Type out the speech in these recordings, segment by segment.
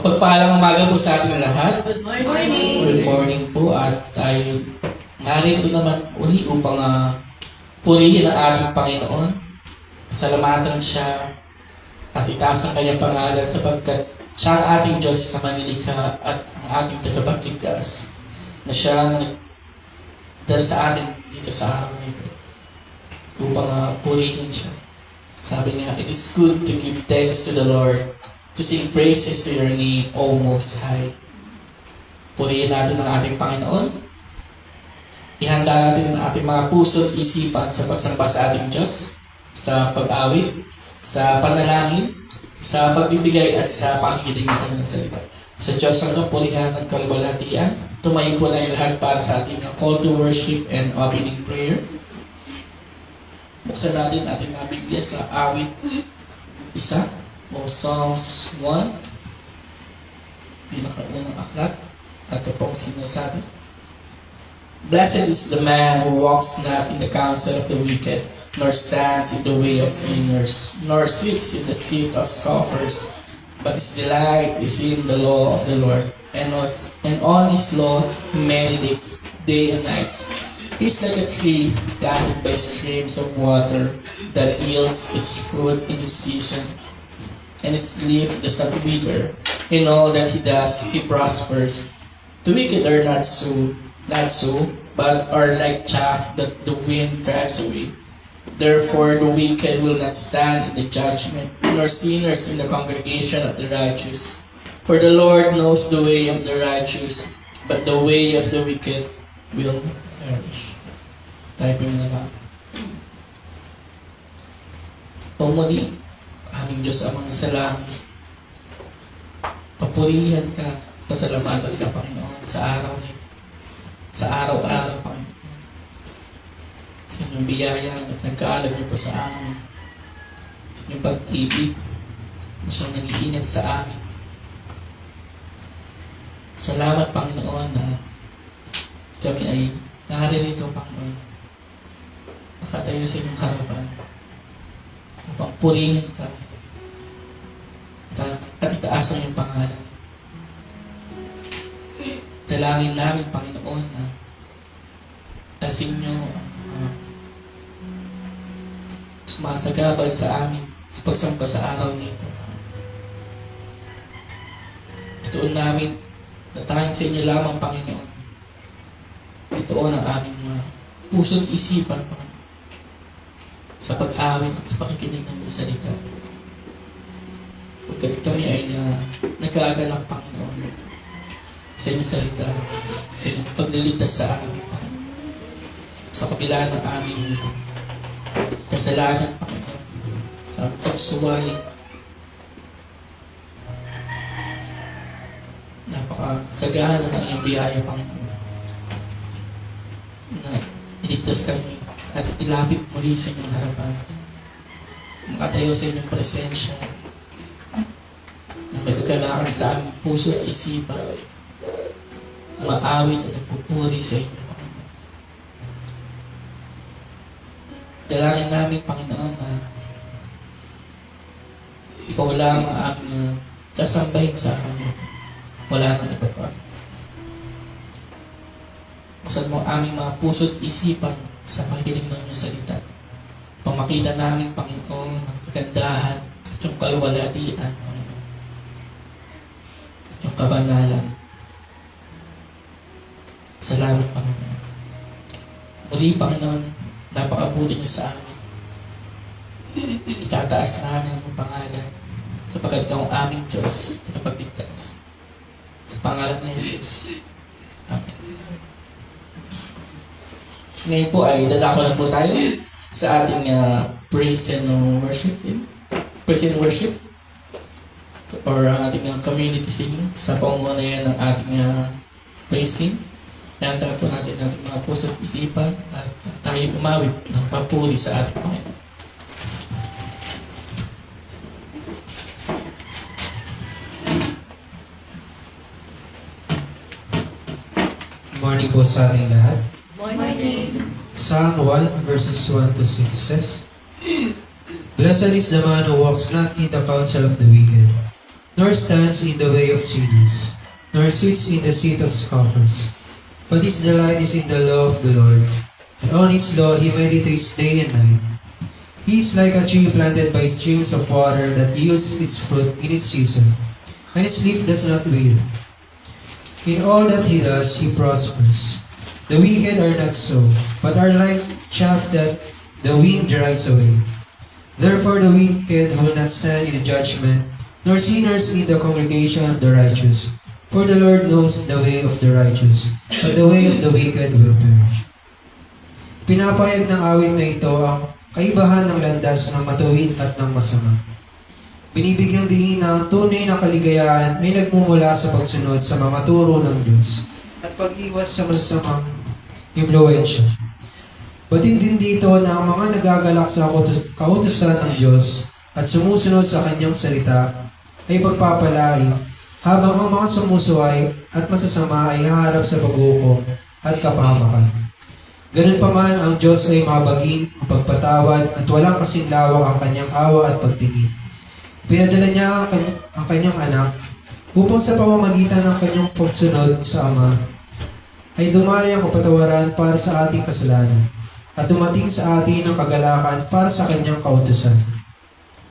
Mapagpalang umaga po sa ating lahat. Good morning. Good morning po at tayo narito naman uli upang purihin ang ating Panginoon. Salamatan siya at itaas ang kanyang pangalan sapagkat siya ang ating Diyos sa manilikha at ang ating tagapagligtas na siyang nagdala sa atin dito sa araw na ito upang purihin siya. Sabi niya, it is good to give thanks to the Lord, to sing praises to your name, O Most High. Purihin natin ang ating Panginoon. Ihanda natin ang ating mga puso at isipan sa pagsamba sa ating Diyos, sa pag-awit, sa panalangin, sa pagbibigay at sa pakikinig ng kanyang salita. Sa Diyos ang purihan at kaluwalhatian, tumayo po tayong lahat para sa ating call to worship and opening prayer. Buksan natin ating mga Biblia sa awit 1 o Psalms 1. Pinakaunang aklat. At ito pong sinasabi. Blessed is the man who walks not in the counsel of the wicked, nor stands in the way of sinners, nor sits in the seat of scoffers, but his delight is in the law of the Lord, and on his law he meditates day and night. He is like a tree planted by streams of water that yields its fruit in its season, and its leaf does not wither. In all that he does, he prospers. The wicked are not so, but are like chaff that the wind drives away. Therefore the wicked will not stand in the judgment, nor sinners in the congregation of the righteous. For the Lord knows the way of the righteous, but the way of the wicked will perish. Tayo po yung naman. Pumuli, aming Diyos amang salamat. Papurihan ka, pasalamatan ka, Panginoon, sa araw nito. Sa araw-araw, Panginoon. Sa inyong biyaya at nagkaalam niyo po sa amin. Sa inyong pag-ibig na siyang nag-iingat sa amin. Salamat, Panginoon, na kami ay naririto, Panginoon. Nakatayo sa inyong harapan upang purihin ka at itaas ang iyong pangalan. Dalangin namin, Panginoon, na tasin niyo ang sumasagabal sa amin sa pagsamba sa araw nito. Ituon namin na tanging sa inyo lamang, Panginoon. Ituon ang aming puso at isipan, Panginoon, sa pag-awit at sa pakikinig ng salita. Pagkat kami ay nag-aagalak, Panginoon, sa inyong salita, sa inyong pagliligtas sa amin, Panginoon, sa kabila ng aming kasalanan, Panginoon, sa pagsuway, napakasagahan ng iyong biyaya, Panginoon, na iligtas kami at ilapit muli sa inyong harapan. Makatayo sa inyong presensya na magkakalakan sa aming puso at isipan, maawit at nagpupuri sa inyo, Panginoon. Dalangin namin, Panginoon, na ikaw lang ang aming sasambahin sa akin. Wala nang iba pa. Buksan mo ang aming mga puso at isipan sa pakikinig ng inyong salita. Pamakita namin, Panginoon, ang kagandahan at yung kaluwalhatian, Panginoon. At yung kabanalan. Salamat, Panginoon. Muli, Panginoon, napakabuti niyo sa amin. Itataas namin ang iyong pangalan sapagkat ikaw ang aming Diyos na napagligtas. Sa pangalan ng Jesus. Amen. Ngayon po ay dadako na po tayo sa ating praise and worship team. Praise and worship or ang ating community singing sa pangunayan ng ating praise team. Ihantahan po natin ating mga puso at isipan at tayo umawit ng papuri sa ating Panginoon. Good morning po sa ating lahat. Morning. Psalm 1 verses 1 to 6 says, Blessed is the man who walks not in the counsel of the wicked, nor stands in the way of sinners, nor sits in the seat of scoffers. But his delight is in the law of the Lord, and on his law he meditates day and night. He is like a tree planted by streams of water that yields its fruit in its season, and its leaf does not wither. In all that he does, he prospers. The wicked are not so, but are like chaff that the wind drives away. Therefore the wicked will not stand in the judgment, nor sinners in the congregation of the righteous. For the Lord knows the way of the righteous, but the way of the wicked will perish. Pinapayag ng awit na ito ang kaibahan ng landas ng matuwid at ng masama. Binibigyang diin na ang tunay na kaligayahan ay nagmumula sa pagsunod sa mga turo ng Diyos at pag-iwas sa masamang impluensya. Batid din dito na ang mga nagagalak sa kautusan ng Diyos at sumusunod sa kanyang salita ay pagpapalain, habang ang mga sumusuway at masasama ay haharap sa paghukom at kapahamakan. Ganun pa man, ang Diyos ay mabagin, ang pagpatawad at walang kasinlawang ang kanyang awa at pagtingin. Pinadala niya ang kanyang anak upang sa pamamagitan ng kanyang pagsunod sa Ama ay dumali ang kapatawaran para sa ating kasalanan at dumating sa atin ang kagalakan para sa kanyang kautusan.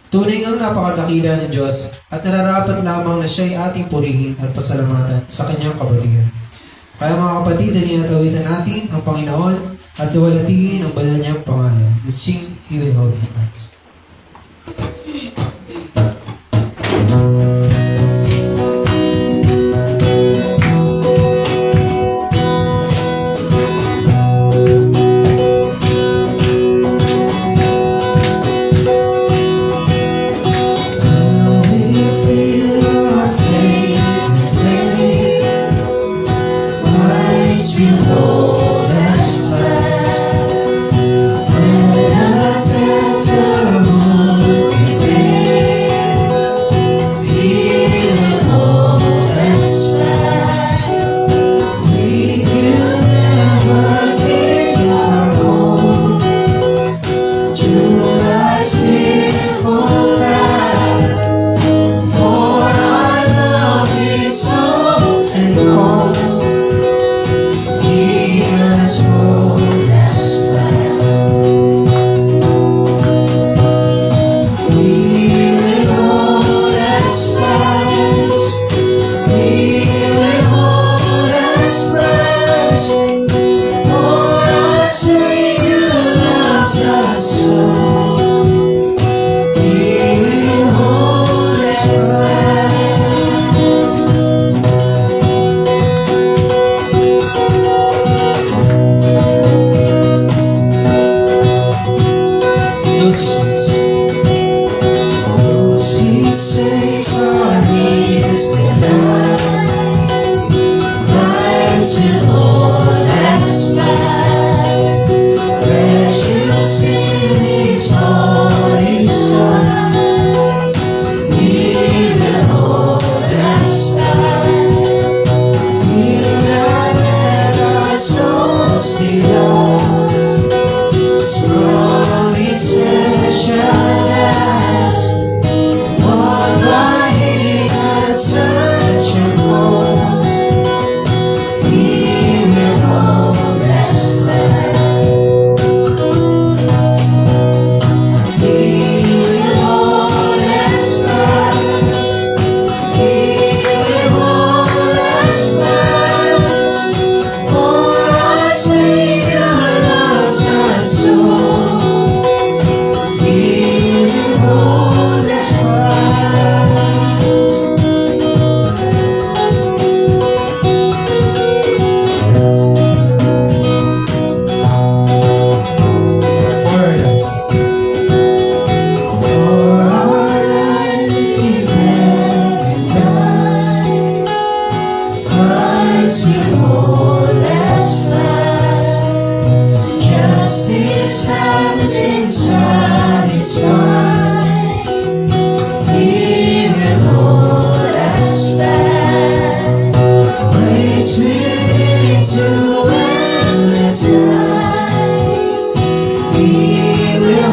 Tunay ngang napakadakila ng Diyos at nararapat lamang na siya'y ating purihin at pasalamatan sa kanyang kabutihan. Kaya mga kapatid, ninatawitan natin ang Panginoon at duwalatiin ang banal niyang pangalan. Let's sing, He will hold me fast.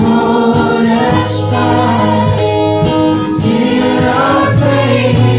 Hold us fast till our faith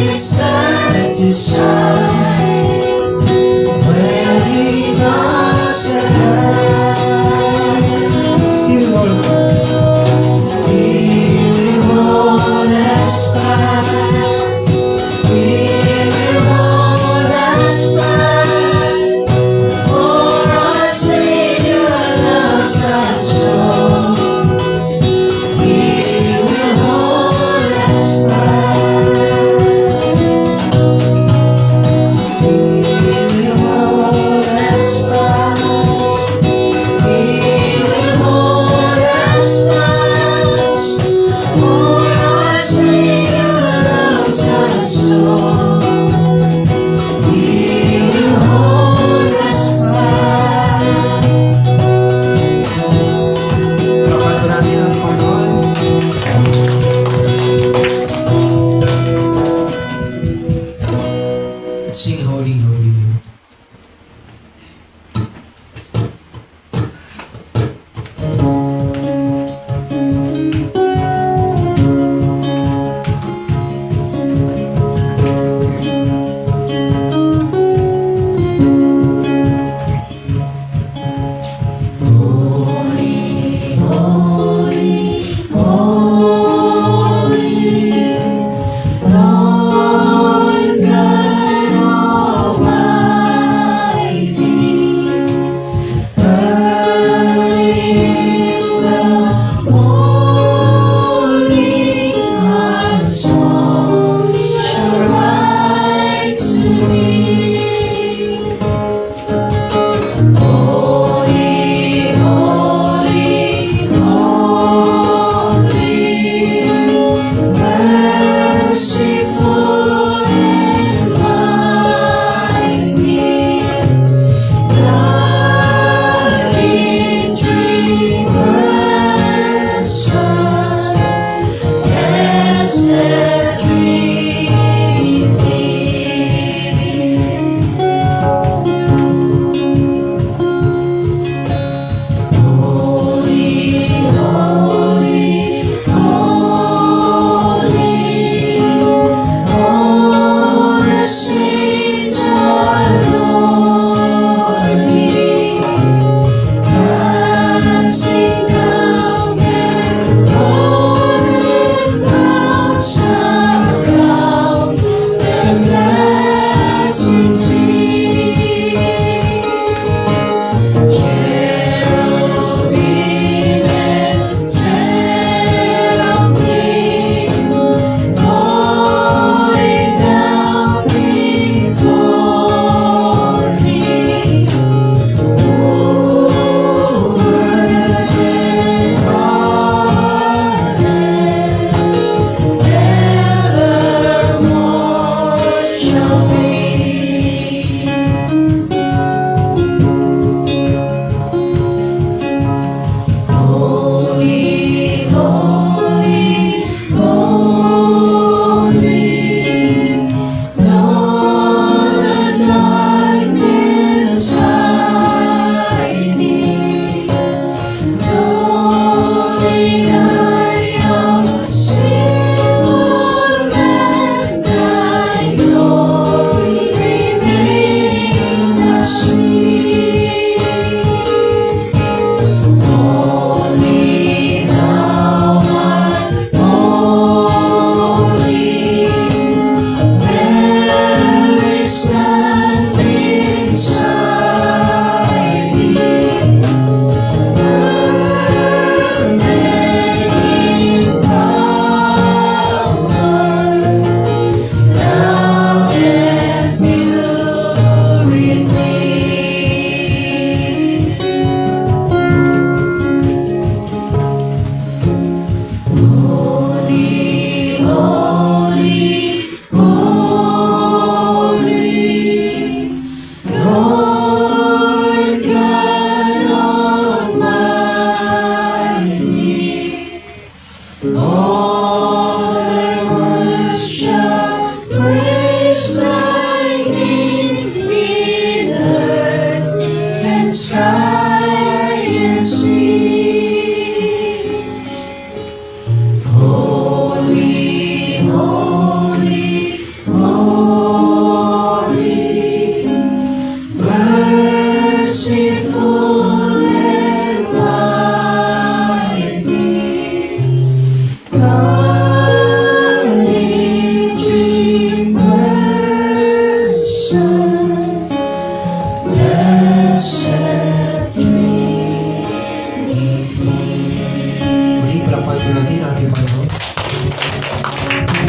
po natin ang ating Panginoon.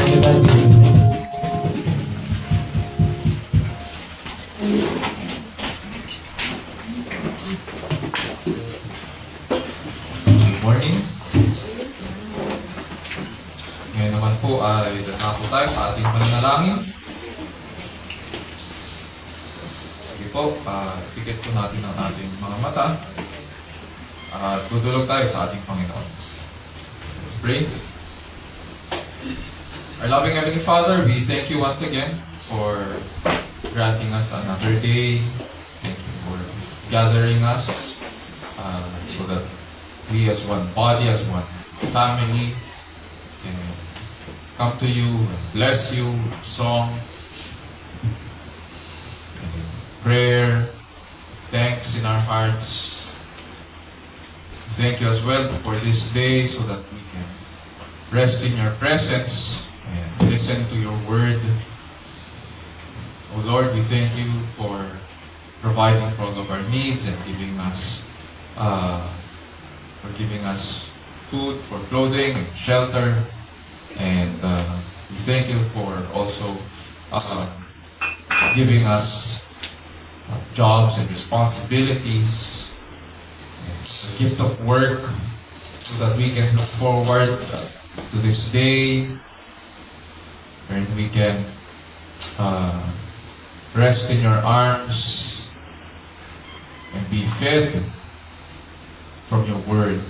May God be with you. Good morning. Ngayon naman po ay dadako tayo sa ating pananalangin. Sige po, pikit po natin ang ating mga mata at tutulog tayo sa ating Panginoon. Let's pray. Our loving Heavenly Father, we thank you once again for granting us another day. Thank you for gathering us so that we as one body, as one family, can come to you, bless you with song, and prayer, thanks in our hearts. Thank you as well for this day so that we can rest in your presence and listen to your word. Oh Lord, we thank you for providing for all of our needs and giving us food, for clothing and shelter. And we thank you for also giving us jobs and responsibilities, and the gift of work, so that we can look forward to this day when we can rest in your arms and be fed from your word.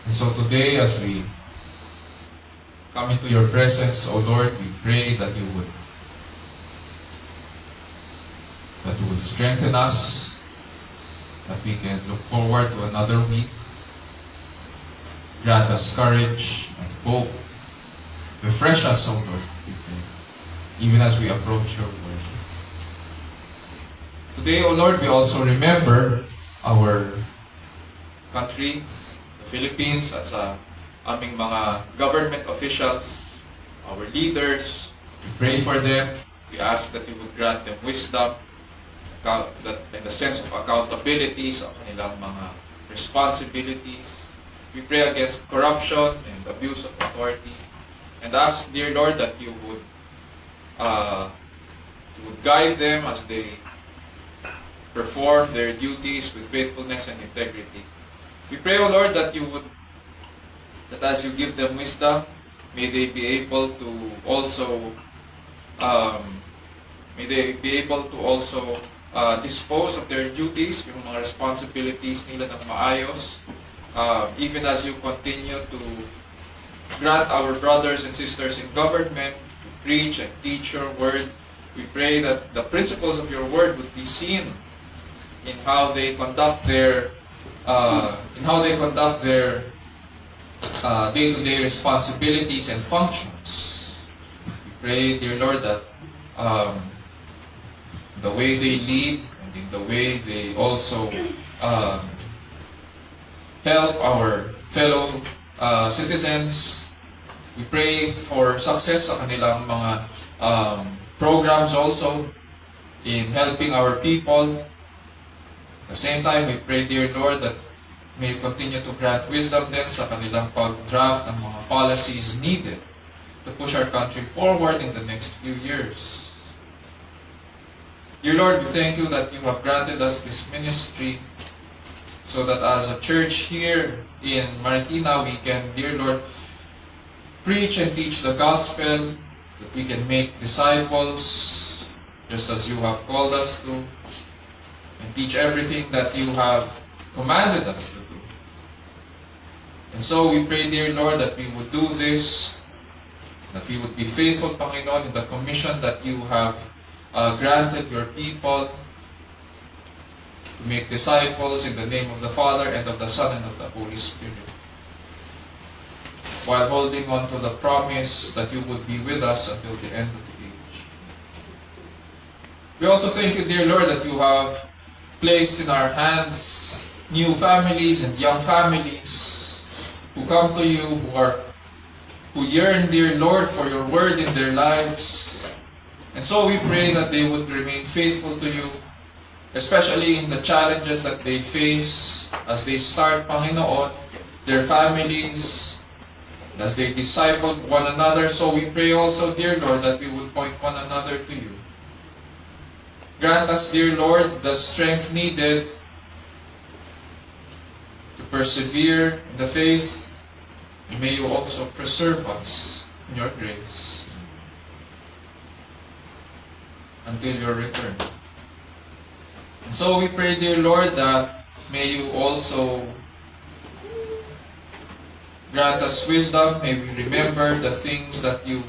And so today, as we come into your presence, O Lord, we pray that you would strengthen us, that we can look forward to another week. Grant us courage and hope. Refresh us, O Lord, we pray, even as we approach your word. Today, O Lord, we also remember our country, the Philippines, at sa aming mga government officials, our leaders. We pray for them. We ask that you would grant them wisdom, and a sense of accountability sa kanilang mga responsibilities. We pray against corruption and abuse of authority, and ask, dear Lord, that you would guide them as they perform their duties with faithfulness and integrity. We pray, O Lord, that as you give them wisdom, may they be able to also dispose of their duties, yung mga responsibilities nila ng maayos, even as you continue to grant our brothers and sisters in government to preach and teach your word. We pray that the principles of your word would be seen in how they conduct their day-to-day responsibilities and functions. We pray, dear Lord, that the way they lead and in the way they also help our fellow citizens. We pray for success sa kanilang mga programs also in helping our people. At the same time, we pray, dear Lord, that may you continue to grant wisdom din sa kanilang pag-draft ng mga policies needed to push our country forward in the next few years. Dear Lord, we thank you that you have granted us this ministry so that as a church here in Marikina, we can, dear Lord, preach and teach the gospel, that we can make disciples just as you have called us to, and teach everything that you have commanded us to do. And so we pray, dear Lord, that we would do this, that we would be faithful, Panginoon, in the commission that you have granted your people to make disciples in the name of the Father, and of the Son, and of the Holy Spirit, while holding on to the promise that you would be with us until the end of the age. We also thank you, dear Lord, that you have placed in our hands new families and young families who come to you, who yearn, dear Lord, for your word in their lives. And so we pray that they would remain faithful to you, especially in the challenges that they face as they start, Panginoon, their families, as they disciple one another. So we pray also, dear Lord, that we would point one another to you. Grant us, dear Lord, the strength needed to persevere in the faith, and may you also preserve us in your grace until your return. And so we pray, dear Lord, that may you also grant us wisdom. May we remember the things that you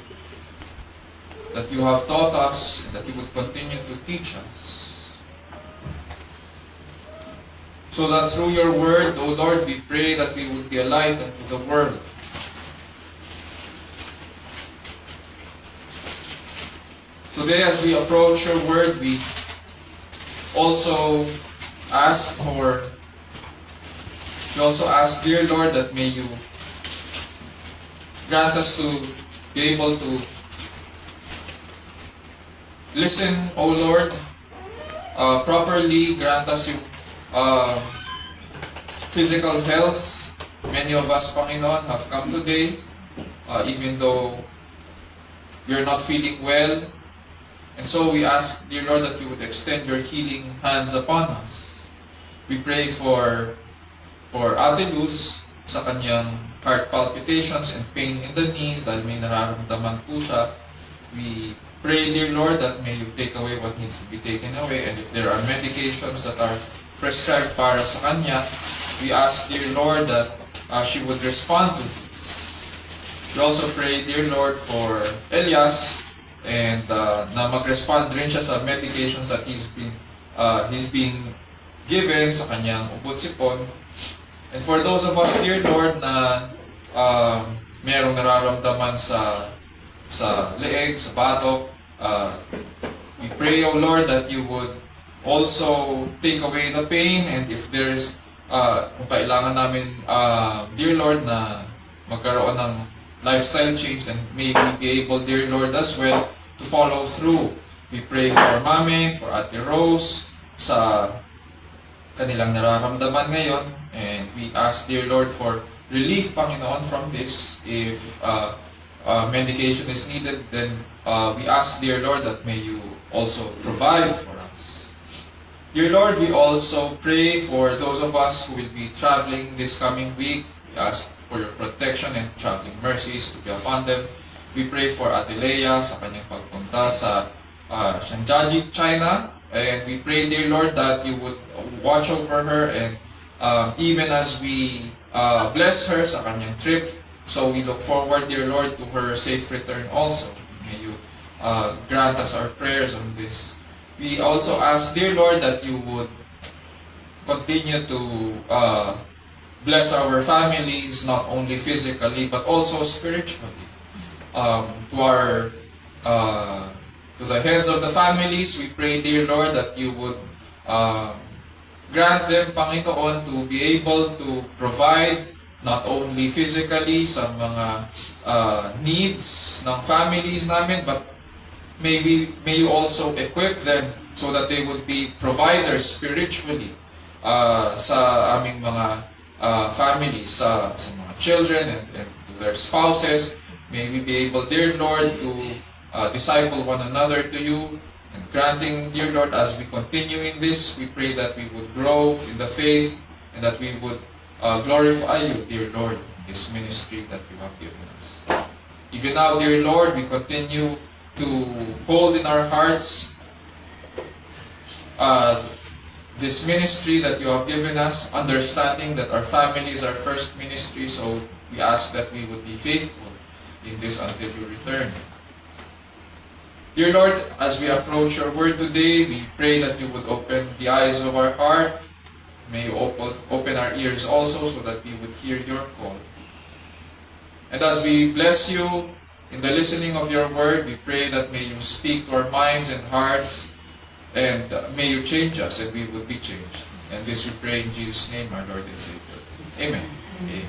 have taught us, and that you would continue to teach us. So that through your word, O Lord, we pray that we would be a light unto the world. Today, as we approach your word, we also ask, dear Lord, that may you grant us to be able to listen, O Lord, properly. Grant us yung physical health. Many of us, Panginoon, have come today, even though we are not feeling well. And so we ask, dear Lord, that you would extend your healing hands upon us. We pray for Ate Luz sa kanyang heart palpitations and pain in the knees dahil may nararamdaman po siya. We pray, dear Lord, that may you take away what needs to be taken away. And if there are medications that are prescribed para sa kanya, we ask, dear Lord, that she would respond to this. We also pray, dear Lord, for Elias, and na mag-respond rin siya sa medications that he's being given sa kanyang ubot-sipon. And for those of us, dear Lord, na merong nararamdaman sa leeg, sa batok, we pray, O Lord, that you would also take away the pain, and if there's kung kailangan namin, dear Lord, na magkaroon ng lifestyle change, and may we be able, dear Lord, as well, to follow through. We pray for Mami, for Ate Rose, sa kanilang nararamdaman ngayon, and we ask, dear Lord, for relief, Panginoon, from this. If medication is needed, then we ask, dear Lord, that may you also provide for us. Dear Lord, we also pray for those of us who will be traveling this coming week. We ask for your protection and traveling mercies to be upon them. We pray for Ate Leia sa kanyang pagpunta sa Shenzhen, China. And we pray, dear Lord, that you would watch over her, and even as we bless her sa kanyang trip, so we look forward, dear Lord, to her safe return also. May you grant us our prayers on this. We also ask, dear Lord, that you would continue to bless our families, not only physically, but also spiritually. To the heads of the families, we pray, dear Lord, that you would grant them, Panginoon, to be able to provide not only physically sa mga needs ng families namin, but may you also equip them so that they would be providers spiritually sa aming mga families, sa mga children and to their spouses. May we be able, dear Lord, to disciple one another to you, and granting, dear Lord, as we continue in this, we pray that we would grow in the faith, and that we would glorify you, dear Lord, in this ministry that you have given us. Even now, dear Lord, we continue to hold in our hearts this ministry that you have given us, understanding that our family is our first ministry, so we ask that we would be faithful in this until you return. Dear Lord, as we approach your word today, we pray that you would open the eyes of our heart. May you open our ears also, so that we would hear your call. And as we bless you in the listening of your word, we pray that may you speak to our minds and hearts, and may you change us, and we would be changed. And this we pray in Jesus' name, our Lord and Savior. Amen. Amen.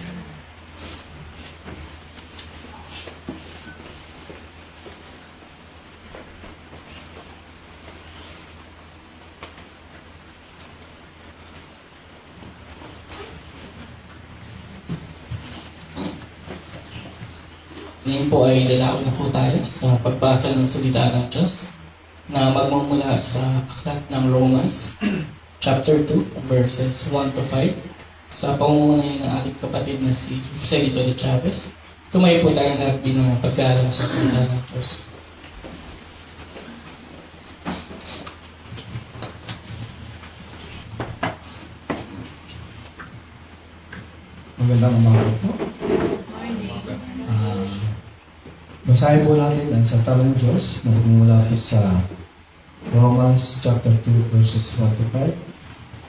Ngayon po ay lalako na po tayo sa pagbasa ng salita ng Diyos na magmumula sa aklat ng Romans chapter 2 verses 1 to 5 sa pamumuno ng ating kapatid na si Joselito de Chavez. Tumayo po tayo lahat bilang paggalang sa salita ng Diyos. Magandang umaga po. Basahin po natin ang salita ng Diyos na magmumula po sa Romans chapter 2 verses 1 to 5.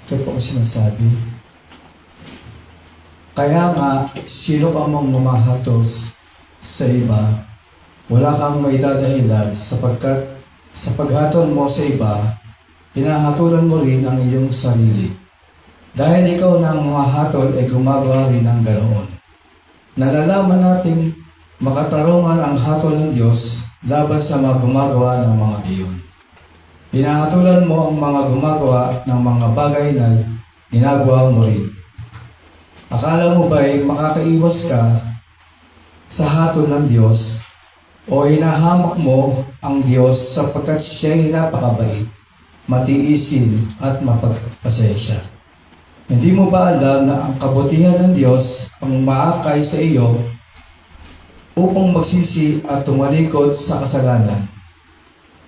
Ito po ang sinasabi. Kaya nga, sino ka mang humahatos sa iba, wala kang maidadahilan sapagkat sa paghatol mo sa iba, hinahatulan mo rin ang iyong sarili. Dahil ikaw na ang humahatol ay gumagawa rin ng ganoon. Nalalaman nating makatarungan ang hatol ng Diyos laban sa mga gumagawa ng mga iyon. Hinahatulan mo ang mga gumagawa ng mga bagay na ginagawa mo rin. Akala mo ba'y makakaiwas ka sa hatol ng Diyos o hinahamak mo ang Diyos sapagkat siya'y napakabait, matiisin at mapagpasensya? Hindi mo ba alam na ang kabutihan ng Diyos ang maakay sa iyo upang magsisi at tumalikod sa kasalanan?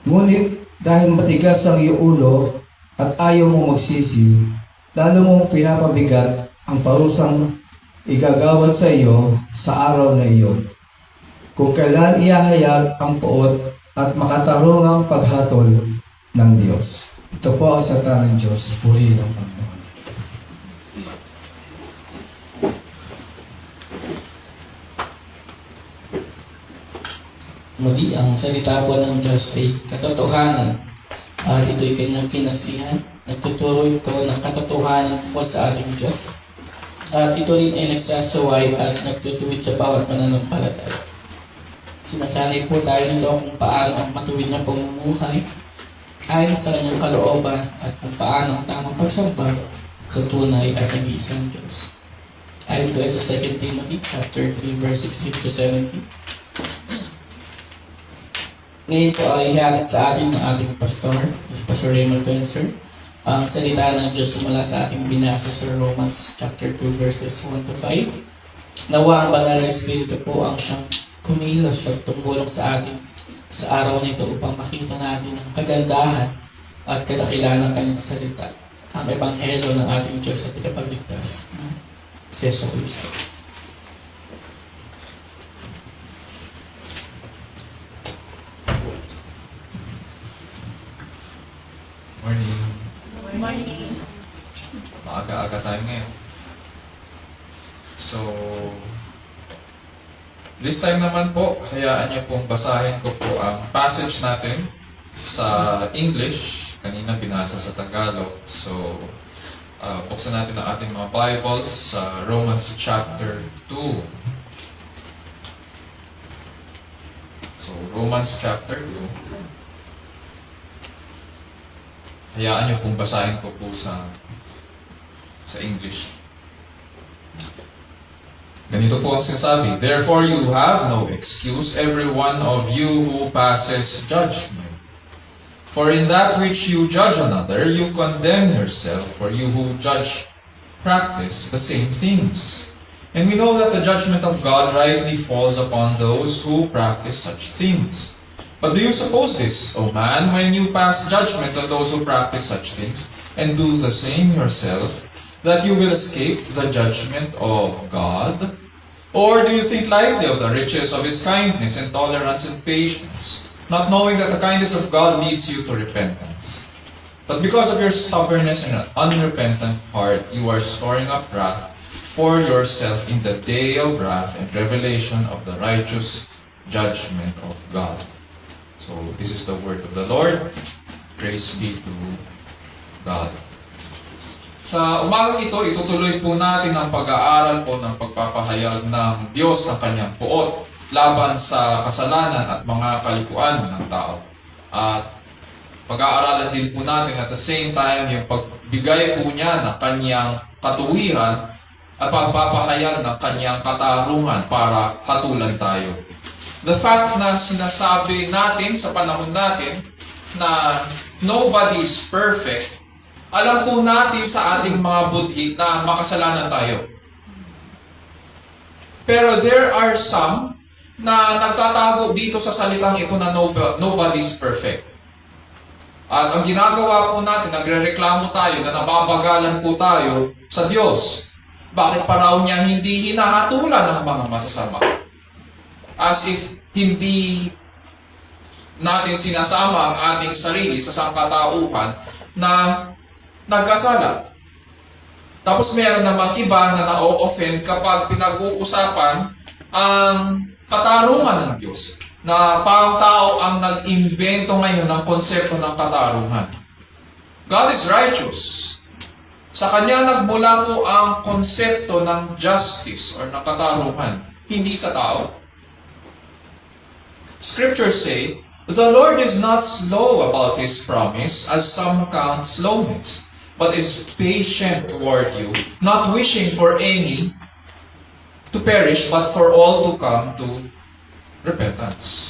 Ngunit dahil matigas ang iyong ulo at ayaw mo magsisi, lalo mong pinapabigat ang parusang igagawad sa iyo sa araw na iyon. Kung kailan ihahayag ang puot at makatarungang paghatol ng Diyos. Ito po ang salita ng Diyos, purihin ang Panginoon. Muli, ang salita po ng Diyos ay katotohanan at ito'y kanyang pinasihan. Nagtuturo ito ng katotohanan po sa ating Diyos. At ito rin ay nagsasaway at nagtutuwid sa bawat mananampalataya. Sinasanay po tayo nito kung paano ang matuwid na pamumuhay ayon sa kanyang kalooban at kung paano ang tamang pagsamba sa tunay at nag-iisang Diyos. Ayon po ito sa 2 Timothy chapter 3 verse 16 to 17. Ngayon po ay ihatid sa atin ng ating pastor, si Pastor Raymond Vencer, ang salita ng Diyos mula sa ating binasa sa Romans chapter 2 verses 1 to 5. Nawa ang banal na Espiritu po ang siyang kumilos at tumulong sa atin sa araw nito upang makita natin ang kagandahan at kadakilan ng kanyang salita, ang ebanghelyo ng ating Diyos at ikapagligtas, si Yesu Cristo. Morning. Morning. Maaga-aga tayo ngayon. So, this time naman po, hayaan niyo pong basahin ko po ang passage natin sa English. Kanina binasa sa Tagalog. So, buksan natin ang ating mga Bibles sa Romans chapter 2. So, Romans chapter 2. Hayaan niyo pong basahin ko po sa English. Ganito po ang sinasabi, therefore you have no excuse, every one of you who passes judgment. For in that which you judge another, you condemn yourself, for you who judge practice the same things. And we know that the judgment of God rightly falls upon those who practice such things. But do you suppose this, O man, when you pass judgment on those who practice such things, and do the same yourself, that you will escape the judgment of God? Or do you think lightly of the riches of His kindness and tolerance and patience, not knowing that the kindness of God leads you to repentance? But because of your stubbornness and an unrepentant heart, you are storing up wrath for yourself in the day of wrath and revelation of the righteous judgment of God. So, this is the word of the Lord. Praise be to God. Sa umagang ito, itutuloy po natin ang pag-aaral po ng pagpapahayag ng Diyos ng kanyang puot laban sa kasalanan at mga kalikuan ng tao. At pag-aaralan din po natin at the same time yung pagbigay po niya ng kanyang katuwiran at pagpapahayag ng kanyang katarungan para hatulan tayo. The fact na sinasabi natin sa panahon natin na nobody is perfect, alam po natin sa ating mga budhi na makasalanan tayo. Pero there are some na nagtatago dito sa salitang ito na nobody is perfect. At ang ginagawa po natin, nagrereklamo tayo na nababagalan po tayo sa Diyos. Bakit pa raw niya hindi hinahatulan ng mga masasama? As if hindi natin sinasama ang ating sarili sa sangkatauhan na nagkasala. Tapos meron namang iba na na-offend kapag pinag-uusapan ang katarungan ng Diyos. Na parang tao ang nag-imbento ngayon ng konsepto ng katarungan. God is righteous. Sa Kanya nagmula po ang konsepto ng justice or ng katarungan, hindi sa tao. Scriptures say, "The Lord is not slow about His promise, as some count slowness, but is patient toward you, not wishing for any to perish, but for all to come to repentance."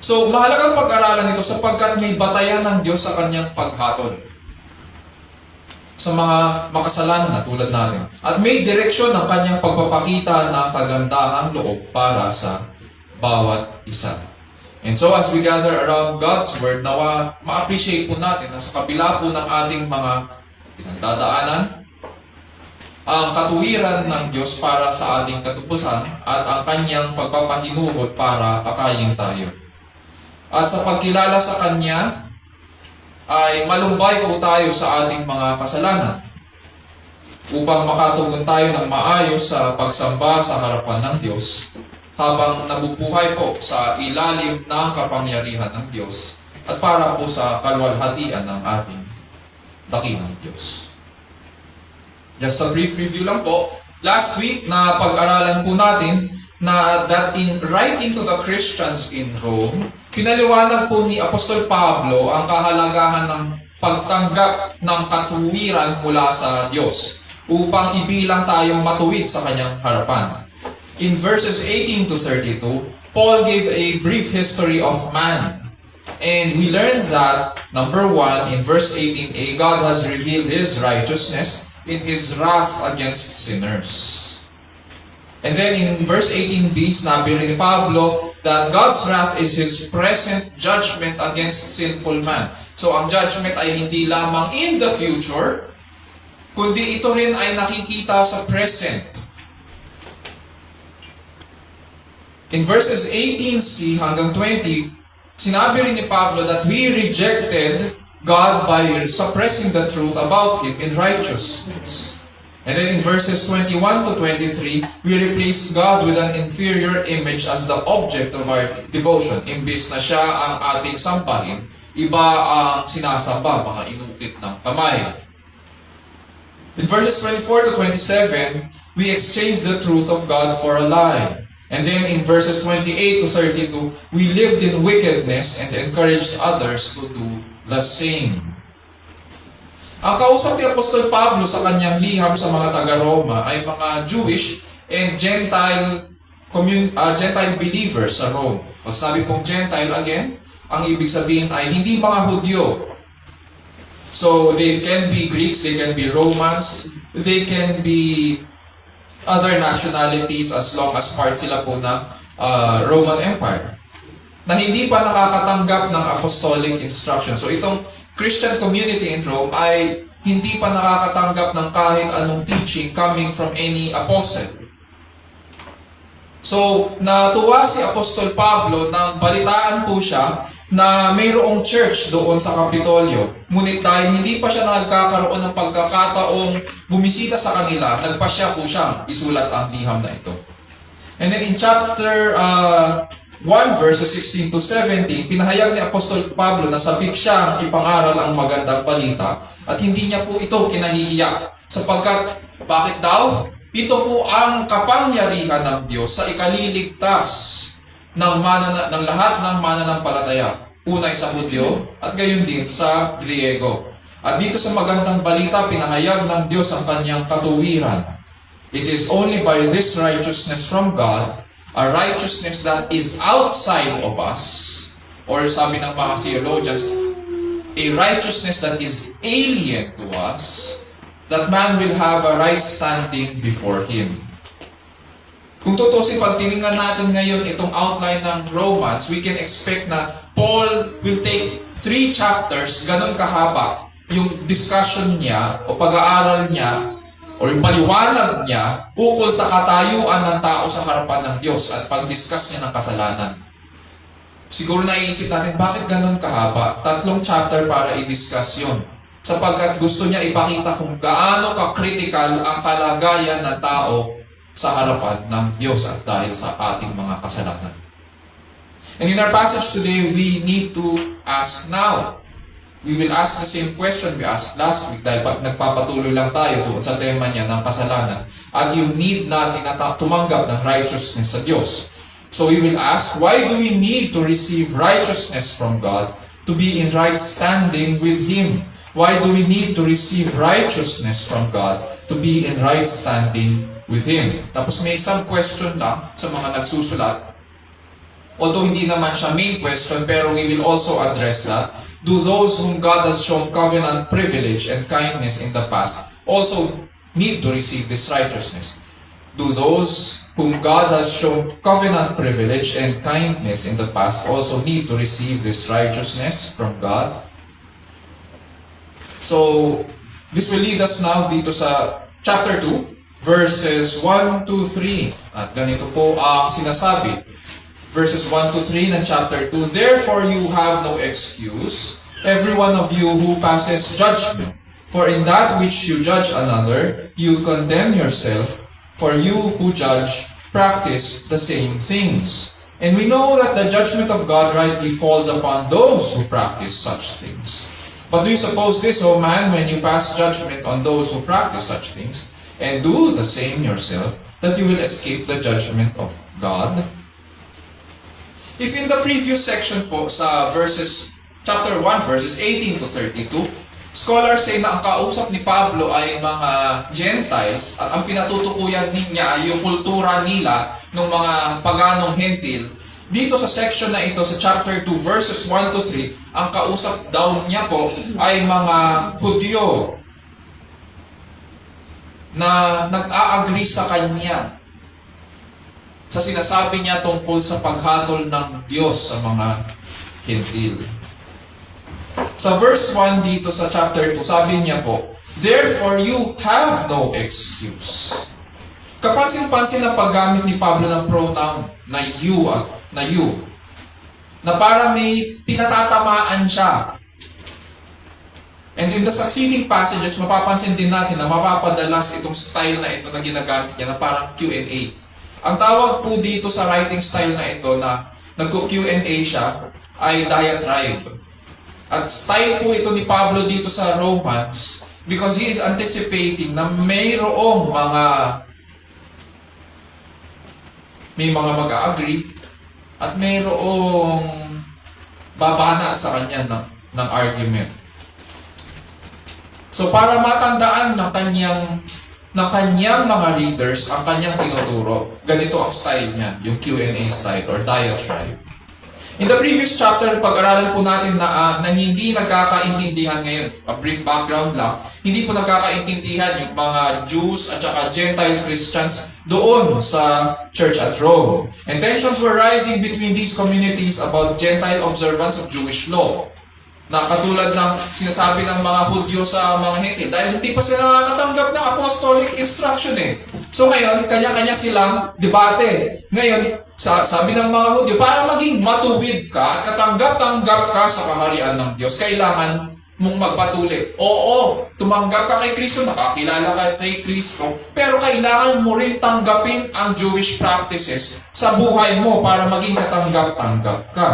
So, mahalagang pag-aralan ito sapagkat may batayan ng Diyos sa Kanyang paghatol sa mga makasalanan na tulad natin. At may direksyon ng Kanyang pagpapakita ng kagandahang loob para sa bawat isa. And so, as we gather around God's Word, nawa ma-appreciate po natin na sa kabila po ng ating mga pinagdadaanan, ang katuwiran ng Diyos para sa ating katubusan at ang Kanyang pagpapahinugot para akayin tayo. At sa pagkilala sa Kanya, ay malumbay po tayo sa ating mga kasalanan upang makatugon tayo ng maayos sa pagsamba sa harapan ng Diyos habang nabubuhay po sa ilalim ng kapangyarihan ng Diyos at para po sa kalwalhatian ng ating dakilang Diyos. Just a brief review lang po. Last week, na pag-aralan po natin na that in writing to the Christians in Rome, pinaliwanag po ni Apostol Pablo ang kahalagahan ng pagtanggap ng katuwiran mula sa Diyos upang ibilang tayong matuwid sa Kanyang harapan. In verses 18 to 32, Paul gave a brief history of man. And we learned that, number 1, in verse 18a, God has revealed His righteousness in His wrath against sinners. And then in verse 18b, sinabi rin ni Pablo that God's wrath is His present judgment against sinful man. So ang judgment ay hindi lamang in the future, kundi ito rin ay nakikita sa present. In verses 18c hanggang 20, sinabi rin ni Pablo that we rejected God by suppressing the truth about Him in righteousness. And then in verses 21 to 23, we replaced God with an inferior image as the object of our devotion. Imbis na siya ang ating sambahin, iba ang sinasamba, mga inukit ng kamay. In verses 24 to 27, we exchanged the truth of God for a lie. And then in verses 28 to 32, we lived in wickedness and encouraged others to do the same. Ang kausap ni Apostol Pablo sa kanyang liham sa mga taga-Roma ay mga Jewish and Gentile believers sa Rome. Pag sabi pong Gentile again, ang ibig sabihin ay hindi mga Hudyo. So they can be Greeks, they can be Romans, they can be other nationalities as long as part sila po ng Roman Empire, na hindi pa nakakatanggap ng apostolic instruction. So itong Christian community in Rome ay hindi pa nakakatanggap ng kahit anong teaching coming from any apostle. So, natuwa si Apostol Pablo nang balitaan po siya na mayroong church doon sa Kapitolyo. Ngunit dahil hindi pa siya nagkakaroon ng pagkakataong bumisita sa kanila, nagpasya po siyang isulat ang liham na ito. And then in chapter 1 verses 16 to 17, pinahayag ni Apostol Pablo na sabik siyang ipangaral ang magandang balita at hindi niya po ito kinahihiya sapagkat bakit daw? Ito po ang kapangyarihan ng Diyos sa ikaliligtas ng lahat ng mananampalataya. Unay sa Hudyo at gayon din sa Griego. At dito sa magandang balita, pinahayag ng Diyos ang kanyang katuwiran. It is only by this righteousness from God a righteousness that is outside of us, or sabi ng mga theologians, a righteousness that is alien to us, that man will have a right standing before Him. Kung tutusin, pag tinignan natin ngayon itong outline ng Romans, we can expect na Paul will take 3 chapters, ganun kahaba, yung discussion niya o pag-aaral niya o yung paliwanag niya ukol sa katayuan ng tao sa harapan ng Diyos at pag-discuss niya ng kasalanan. Siguro naiisip natin, bakit ganun kahaba? 3 chapter para i-discuss yun. Sapagkat gusto niya ipakita kung gaano ka-critical ang kalagayan ng tao sa harapan ng Diyos at dahil sa ating mga kasalanan. And in our passage today, we need to ask now. We will ask the same question we asked last week dahil nagpapatuloy lang tayo doon sa tema niya ng kasalanan. At yung need natin na tumanggap ng righteousness sa Diyos. So we will ask, why do we need to receive righteousness from God to be in right standing with Him? Why do we need to receive righteousness from God to be in right standing with Him? Tapos may isang question lang sa mga nagsusulat. Although hindi naman siya main question, pero we will also address that. Do those whom God has shown covenant privilege and kindness in the past also need to receive this righteousness? Do those whom God has shown covenant privilege and kindness in the past also need to receive this righteousness from God? So, this will lead us now dito sa chapter 2, verses 1 to 3. At ganito po ang sinasabi. Verses 1 to 3 ng chapter 2, therefore you have no excuse, every one of you who passes judgment. For in that which you judge another, you condemn yourself, for you who judge practice the same things. And we know that the judgment of God rightly falls upon those who practice such things. But do you suppose this, O man, when you pass judgment on those who practice such things, and do the same yourself, that you will escape the judgment of God? If in the previous section po sa chapter 1, verses 18 to 32, scholars say na ang kausap ni Pablo ay mga Gentiles at ang pinatutukuyan niya ay yung kultura nila ng mga paganong hentil. Dito sa section na ito, sa chapter 2, verses 1 to 3, ang kausap daw niya po ay mga Hudyo na nag-a-agree sa kanya sa sinasabi niya tungkol sa paghatol ng Diyos sa mga hentil. Sa verse 1 dito sa chapter 2, sabi niya po, therefore you have no excuse. Kapansin-pansin ang paggamit ni Pablo ng pronoun na you, na para may pinatatamaan siya. And in the succeeding passages, mapapansin din natin na mapapadalas itong style na ito na ginagamit niya na parang Q&A. Ang tawag po dito sa writing style na ito na nag-Q&A siya ay diatribe. At style po ito ni Pablo dito sa Romans because he is anticipating na may mga mag-agree at mayroong babanat sa kanya ng argument. So para matandaan ng kanyang mga readers ang kanyang tinuturo, ganito ang style niya, yung Q&A style or diatribe. In the previous chapter, pag-aralan po natin na hindi nagkakaintindihan ngayon. A brief background lang. Hindi po nagkakaintindihan yung mga Jews at saka Gentile Christians doon sa church at Rome. And tensions were rising between these communities about Gentile observance of Jewish law. Na katulad ng sinasabi ng mga Hudyo sa mga Hentil. Dahil hindi pa sila nakakatanggap ng apostolic instruction eh. So ngayon, kanya-kanya silang debate. Ngayon, sabi ng mga Hudyo, para maging matuwid ka at katanggap-tanggap ka sa kaharian ng Diyos, kailangan mong magpatuloy. Oo, tumanggap ka kay Kristo, nakakilala ka kay Kristo, pero kailangan mo rin tanggapin ang Jewish practices sa buhay mo para maging katanggap-tanggap ka.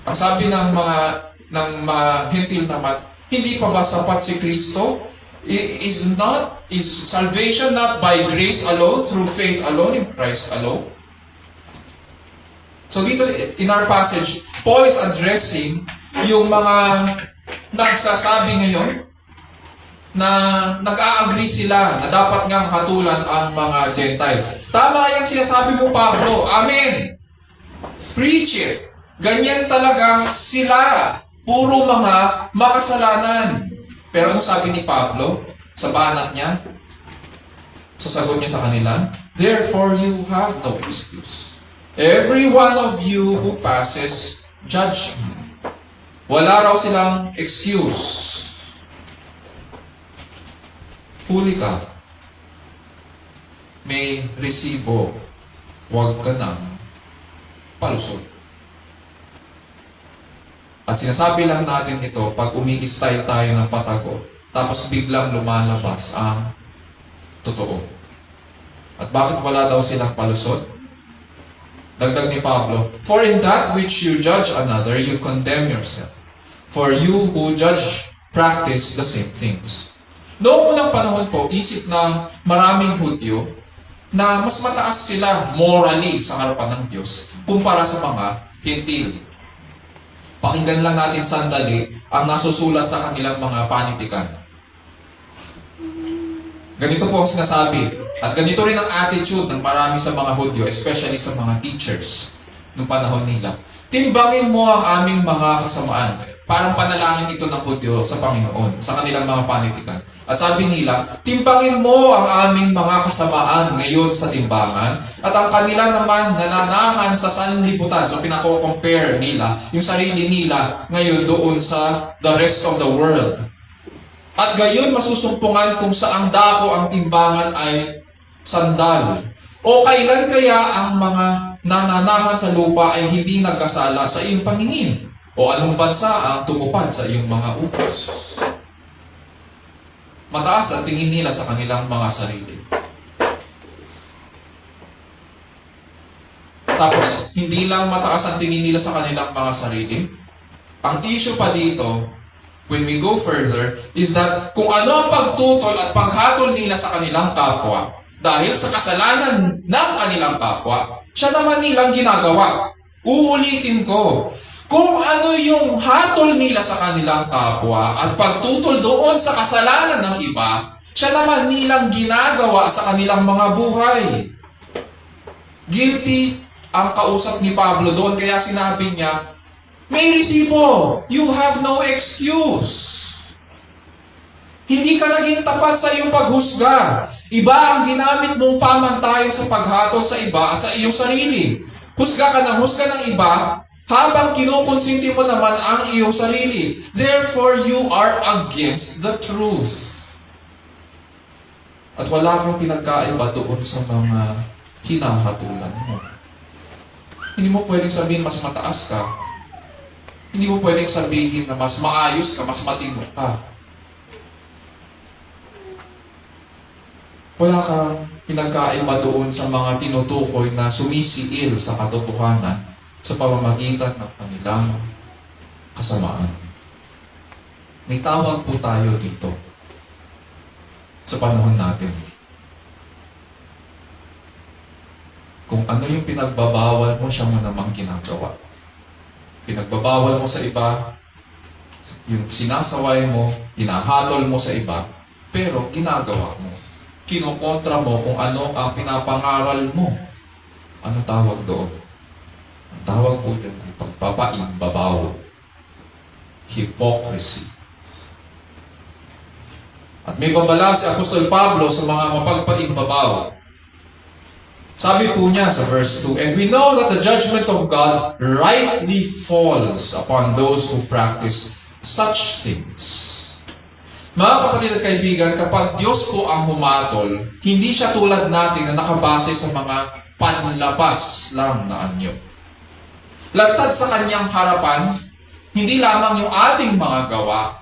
Ang sabi ng mga Hentil naman, hindi pa ba sapat si Kristo? Is salvation not by grace alone, through faith alone, in Christ alone? So dito in our passage, Paul is addressing yung mga nagsasabi ngayon na nag-a-agree sila na dapat ngang hatulan ang mga Gentiles. Tama yung sinasabi mo, Pablo. Amen. Preach it. Ganyan talaga sila. Puro mga makasalanan. Pero ano sabi ni Pablo sa banat niya? Sasagot niya sa kanila, therefore you have no excuse. Every one of you who passes judgment. Wala raw silang excuse. Huli ka. May resibo. Huwag ka nang palusot. At sinasabi lang natin ito pag umi-style tayo ng patago, tapos biglang lumalabas ang totoo. At bakit wala daw silang palusot? Dagdag ni Pablo, for in that which you judge another, you condemn yourself. For you who judge practice the same things. Noong unang panahon po, isip ng maraming Hudyo na mas mataas sila morally sa harapan ng Diyos kumpara sa mga Hintil. Pakinggan lang natin sandali ang nasusulat sa kanilang mga panitikan. Ganito po ang sinasabi. At ganito rin ang attitude ng marami sa mga Hudyo, especially sa mga teachers noong panahon nila. Timbangin mo ang aming mga kasamaan. Parang panalangin ito ng Hudyo sa Panginoon, sa kanilang mga panitikan. At sabi nila, timbangin mo ang aming mga kasamaan ngayon sa timbangan at ang kanila naman nananahan sa sanlibutan. So pinako-compare nila yung sarili nila ngayon doon sa the rest of the world. At gayon masusumpungan kung saang dako ang timbangan ay sandal. O kailan kaya ang mga nananahan sa lupa ay hindi nagkasala sa iyong paningin? O anong bansa ang tumupad sa iyong mga utos? Mataas ang tingin nila sa kanilang mga sarili. Tapos, hindi lang mataas ang tingin nila sa kanilang mga sarili. Ang issue pa dito, when we go further, is that kung ano ang pagtutol at paghatol nila sa kanilang kapwa, dahil sa kasalanan ng kanilang kapwa, siya naman nilang ginagawa. Uulitin ko, kung ano yung hatol nila sa kanilang kapwa at pagtutol doon sa kasalanan ng iba, siya naman nilang ginagawa sa kanilang mga buhay. Guilty ang kausap ni Pablo doon, kaya sinabi niya, may resibo, you have no excuse. Hindi ka naging tapat sa iyong paghusga. Iba ang ginamit mong pamantayan sa paghatol sa iba at sa iyong sarili. Husga ka ng husga ng iba, habang kinukonsinti mo naman ang iyong sarili. Therefore, you are against the truth. At wala kang pinagkaiba doon sa mga hinahatulan mo. Hindi mo pwedeng sabihin mas mataas ka. Hindi mo pwedeng sabihin na mas maayos ka, mas matino ka. Wala kang pinagkaiba doon sa mga tinutukoy na sumisiil sa katotohanan sa pamamagitan ng kanilang kasamaan. May tawag po tayo dito sa panahon natin. Kung ano yung pinagbabawal mo, siya mo namang ginagawa. Pinagbabawal mo sa iba, yung sinasaway mo, hinahatol mo sa iba, pero ginagawa mo. Kinukontra mo kung ano ang pinapangaral mo. Ano tawag doon? Ang tawag po dyan ay pagpapaimbabaw. Hypocrisy. At may babala si Apostol Pablo sa mga mapagpaimbabaw. Sabi po niya sa verse 2, and we know that the judgment of God rightly falls upon those who practice such things. Mga kapatid at kaibigan, kapag Diyos po ang humatol, hindi siya tulad natin na nakabase sa mga panlabas lang na anyo. Lagtad sa kanyang harapan, hindi lamang yung ating mga gawa,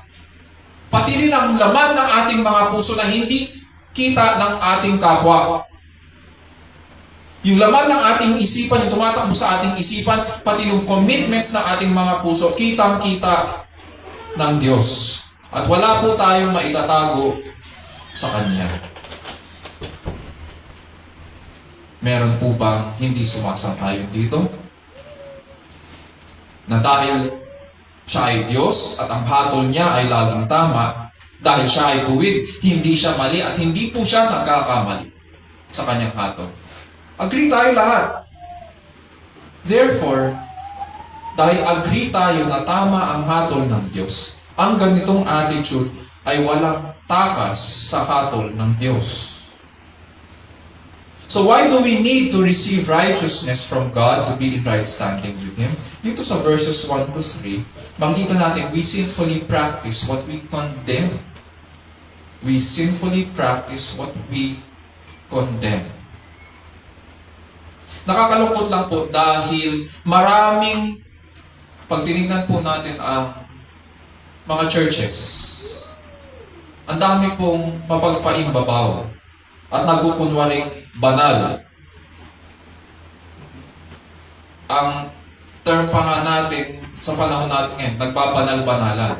pati rin ang laman ng ating mga puso na hindi kita ng ating kapwa. Yung laman ng ating isipan, yung tumatakbo sa ating isipan, pati yung commitments ng ating mga puso, kitang-kita ng Diyos. At wala po tayong maitatago sa Kanya. Meron po bang hindi sumasang-ayon dito? Na dahil siya ay Diyos at ang hatol niya ay laging tama, Dahil siya ay tuwid, hindi siya mali, at hindi po siya nagkakamali sa kanyang hatol. Agree tayo lahat. Therefore, dahil agree tayo na tama ang hatol ng Diyos, ang ganitong attitude ay walang takas sa hatol ng Diyos. So why do we need to receive righteousness from God to be in right standing with Him? Dito sa verses 1 to 3, makikita natin, we sinfully practice what we condemn. We sinfully practice what we condemn. Nakakalungkot lang po dahil maraming, pag tinignan po natin ang mga churches, ang dami pong mapagpaimbabaw at nagkukunwaring banal. Ang term pa nga natin sa panahon natin ngayon, nagbabanal-banalan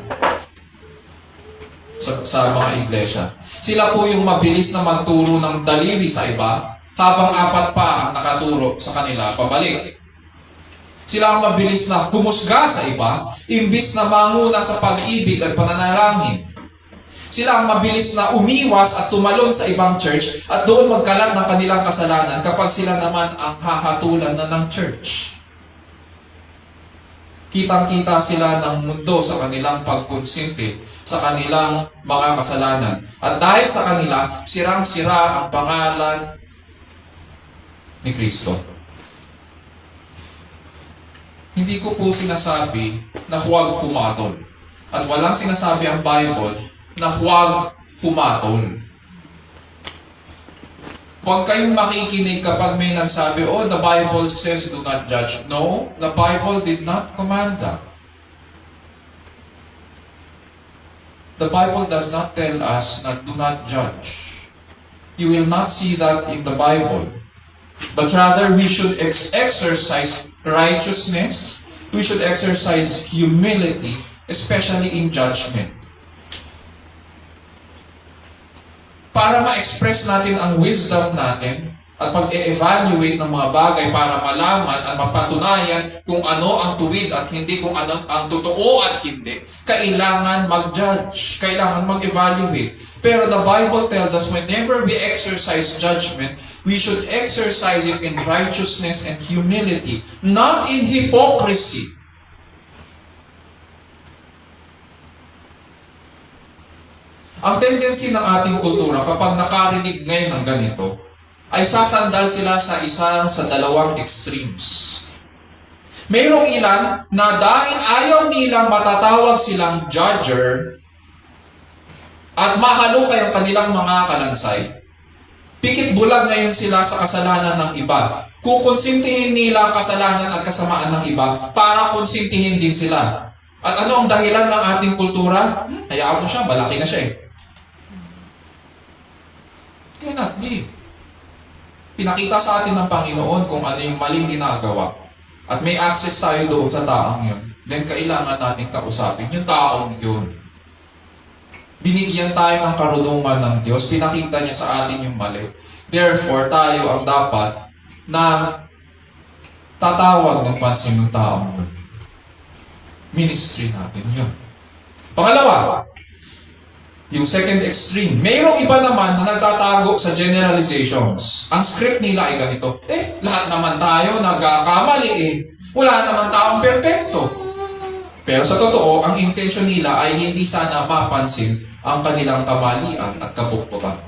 sa mga iglesia. Sila po yung mabilis na magturo ng daliri sa iba, habang apat pa ang nakaturo sa kanila pabalik. Sila ang mabilis na humusga sa iba, imbis na manguna sa pag-ibig at pananalangin. Sila ang mabilis na umiwas at tumalon sa ibang church at doon magkalat ng kanilang kasalanan kapag sila naman ang hahatulan na ng church. Kitang-kita sila ng mundo sa kanilang pagkonsinti sa kanilang mga kasalanan. At dahil sa kanila, sirang-sira ang pangalan ni Kristo. Hindi ko po sinasabi na huwag humatol. At walang sinasabi ang Bible na huwag humatol. Huwag kayong makikinig kapag may nagsabi, oh, the Bible says do not judge. No, the Bible did not command that. The Bible does not tell us na do not judge. You will not see that in the Bible. But rather, we should exercise righteousness. We should exercise humility, especially in judgment. Para ma-express natin ang wisdom natin at pag-e-evaluate ng mga bagay para malaman at mapatunayan kung ano ang tuwid at hindi, kung ano ang totoo at hindi, kailangan mag-judge, kailangan mag-evaluate. Pero the Bible tells us whenever we exercise judgment, we should exercise it in righteousness and humility, not in hypocrisy. Ang tendency ng ating kultura kapag nakarinig ngayon ng ganito, ay sasandal sila sa isa sa dalawang extremes. Mayroong ilan na dahil ayaw nilang matatawag silang judger at mahalukay ang kanilang mga kalansay, pikit bulag ngayon sila sa kasalanan ng iba. Kukonsintihin nila ang kasalanan at kasamaan ng iba para konsintihin din sila. At ano ang dahilan ng ating kultura? Hayaan mo siya, malaki na siya eh. Cannot be. Pinakita sa atin ng Panginoon kung ano yung maling ginagawa. At may access tayo doon sa taong yun. Then kailangan natin kausapin yung taong yun. Binigyan tayo ng karunungan ng Diyos. Pinakita niya sa atin yung mali. Therefore, tayo ang dapat na tatawag ng pansin ng taong yun. Ministry natin yun. Pangalawa, yung second extreme. Mayroong iba naman na nagtatago sa generalizations. Ang script nila ay ganito, lahat naman tayo nagkakamali eh. Wala naman taong perpekto. Pero sa totoo, ang intention nila ay hindi sana mapansin ang kanilang kamalian at kabuktutan.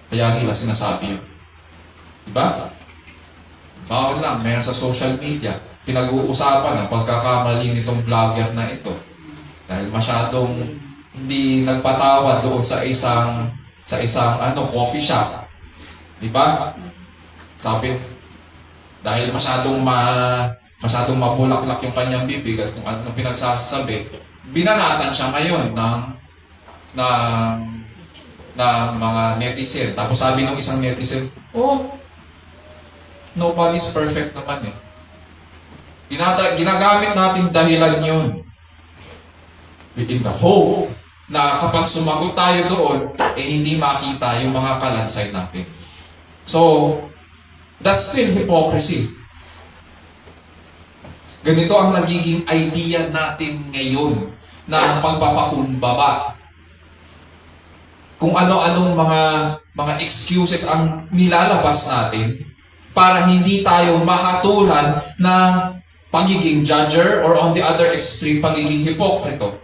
Kaya nila sinasabi yun. Diba? Bawal lang, meron sa social media, pinag-uusapan ang pagkakamali nitong vlogger na ito. Dahil masyadong hindi nagpatawad doon sa isang coffee shop. Di ba? Sabi, dahil masyadong mabulaklak yung kanyang bibig at kung anong pinagsasabi, binanatan siya ngayon ng mga netizen. Tapos sabi ng isang netizen, nobody's perfect naman eh. Ginagamit natin dahilan yun. In the hope na kapag sumagot tayo doon, hindi makita yung mga kalansay natin. So, that's still hypocrisy. Ganito ang nagiging idea natin ngayon na ang pagpapakumbaba kung ano-anong mga excuses ang nilalabas natin para hindi tayo mahatulan ng pagiging judger or on the other extreme, pagiging hipokrito.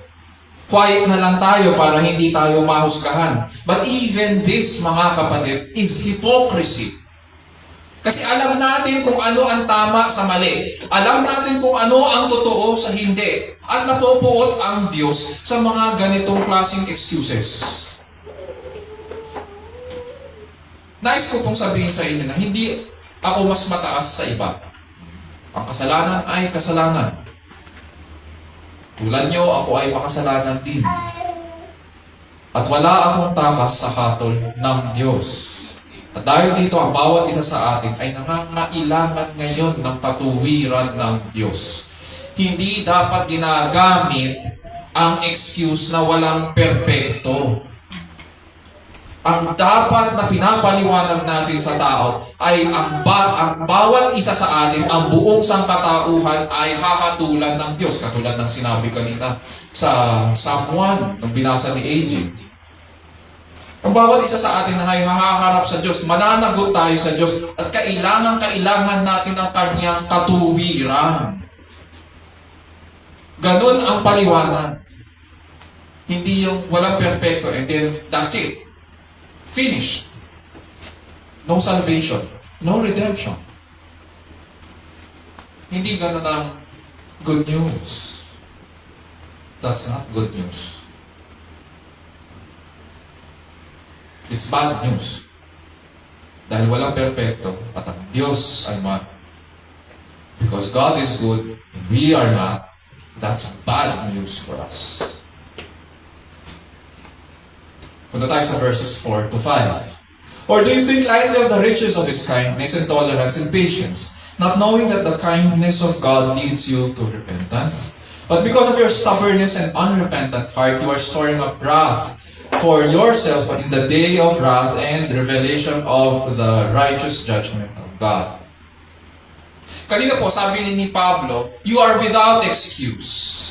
Quiet na lang tayo para hindi tayo mahusgahan. But even this, mga kapatid, is hypocrisy. Kasi alam natin kung ano ang tama sa mali. Alam natin kung ano ang totoo sa hindi. At napupuot ang Diyos sa mga ganitong klaseng excuses. Nais ko pong sabihin sa inyo na hindi ako mas mataas sa iba. Ang kasalanan ay kasalanan. Tulad nyo, ako ay makasalanan din. At wala akong takas sa hatol ng Diyos. At dahil dito, ang bawat isa sa atin ay nangangailangan ngayon ng patuwiran ng Diyos. Hindi dapat ginagamit ang excuse na walang perpekto. Ang dapat na pinapaliwanag natin sa tao ay ang bawat isa sa atin, ang buong sangkatauhan ay hahatulan ng Diyos. Katulad ng sinabi kanina sa Psalm 1, nung binasa ni AJ. Ang bawat isa sa atin ay haharap sa Diyos, mananagot tayo sa Diyos, at kailangan natin ang Kanyang katuwiran. Ganun ang paliwanag. Hindi yung walang perfecto and then that's it. Finished. No salvation. No redemption. Hindi ganun ang good news. That's not good news. It's bad news. Dahil walang perfecto at ang Diyos ay man. Because God is good and we are not, that's bad news for us. Punta tayo sa verses 4 to 5. Or do you think lightly of the riches of His kindness and tolerance and patience, not knowing that the kindness of God leads you to repentance? But because of your stubbornness and unrepentant heart, you are storing up wrath for yourself in the day of wrath and revelation of the righteous judgment of God. Kanina po, sabi ni Pablo, you are without excuse.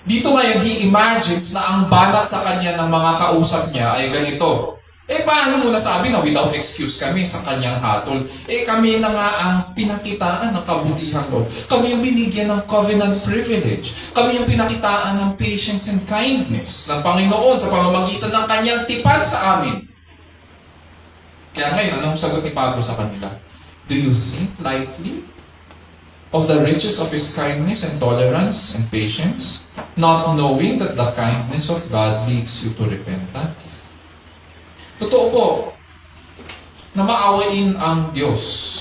Dito ngayon, he imagines na ang banat sa kanya ng mga kausap niya ay ganito. Paano mo nasabi na without excuse kami sa kanyang hatol? Kami na nga ang pinakitaan ng kabutihang loob. Kami yung binigyan ng covenant privilege. Kami yung pinakitaan ng patience and kindness ng Panginoon sa pamamagitan ng kanyang tipan sa amin. Kaya ngayon, anong sagot ni Pablo sa kanila? Do you think lightly of the riches of His kindness and tolerance and patience, not knowing that the kindness of God leads you to repentance? Totoo po, na maawain ang Diyos.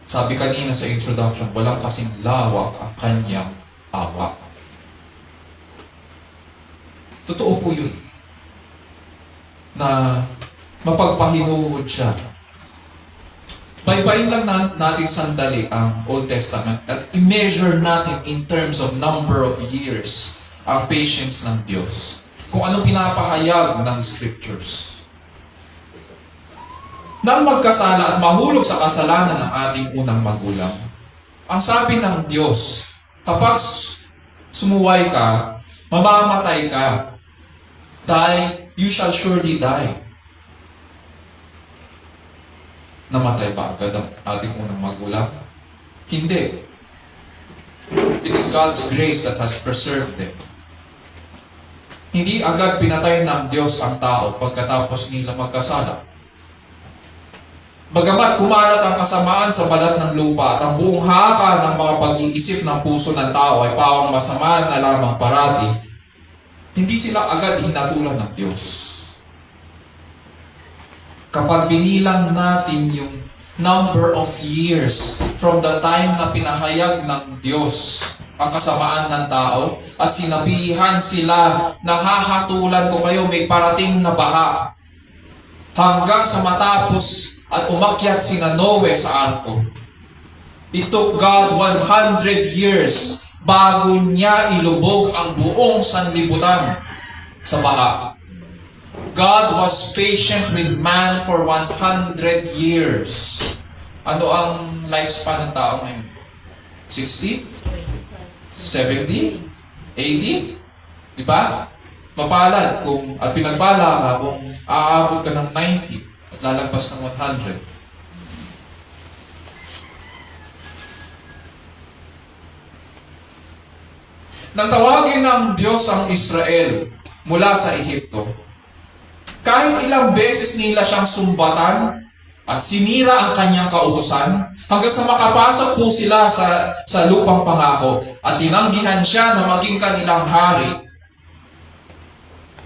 Sabi kanina sa introduction, walang kasing lawak ang kanyang awa. Totoo po yun. Na mapagpahinuhod siya. Baybayin lang natin sandali ang Old Testament at i-measure natin in terms of number of years ang patience ng Diyos. Kung anong pinapahayag ng Scriptures. Nang magkasala at mahulog sa kasalanan ng ating unang magulang, ang sabi ng Diyos, kapag sumuway ka, mamamatay ka, dahil you shall surely die. Namatay ba agad ang ating unang magulang? Hindi. It is God's grace that has preserved them. Hindi agad pinatay ng Diyos ang tao pagkatapos nila magkasala. Bagamat kumalat ang kasamaan sa balat ng lupa at ang buong haka ng mga pag-iisip ng puso ng tao ay pawang masama na lamang parati, hindi sila agad hinatulan ng Diyos. Kapag binilang natin yung number of years from the time na pinahayag ng Diyos ang kasamaan ng tao at sinabihan sila na hahatulan ko kayo, may parating na baha hanggang sa matapos at umakyat sina Noe sa arko. It took God 100 years bago niya ilubog ang buong sanlibutan sa baha. God was patient with man for 100 years. Ano ang lifespan ng tao ngayon? 60? 70? 80? Di ba? Mapalad at pinagpala ka kung aabot ka ng 90 at lalagpas ng 100. Nang tawagin ng Diyos ang Israel mula sa Ehipto, kahit ilang beses nila siyang sumbatan at sinira ang kanyang kautusan, hanggang sa makapasok po sila sa lupang pangako at tinanggihan siya na maging kanilang hari,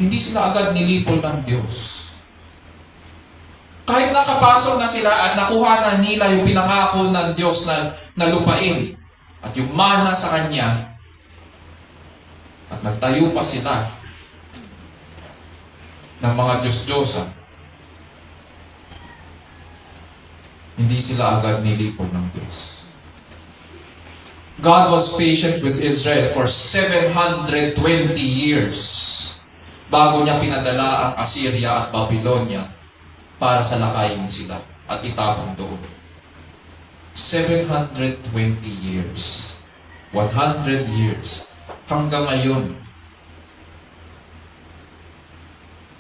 hindi sila agad nilipol ng Diyos. Kahit nakapasok na sila at nakuha na nila yung pinangako ng Diyos na lupain at yung mana sa Kanya, at nagtayo pa sila ng mga Diyos-Diyosa, hindi sila agad nilipol ng Diyos. God was patient with Israel for 720 years bago niya pinadala ang Assyria at Babylonia para salakayin sila at itapon doon. 720 years. 100 years. Hanggang ngayon.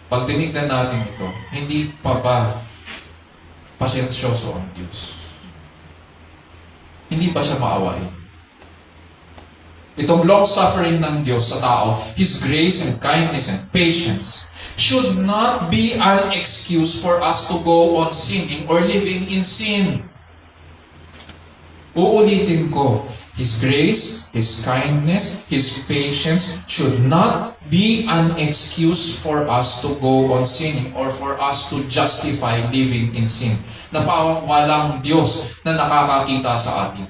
Pag tinignan natin ito, hindi pa ba pasyensyoso ang Diyos? Hindi ba siya maawain? Itong long-suffering ng Diyos sa tao, His grace and kindness and patience should not be an excuse for us to go on sinning or living in sin. Uulitin ko, His grace, His kindness, His patience should not be an excuse for us to go on sinning or for us to justify living in sin. Na parang walang Diyos na nakakakita sa atin.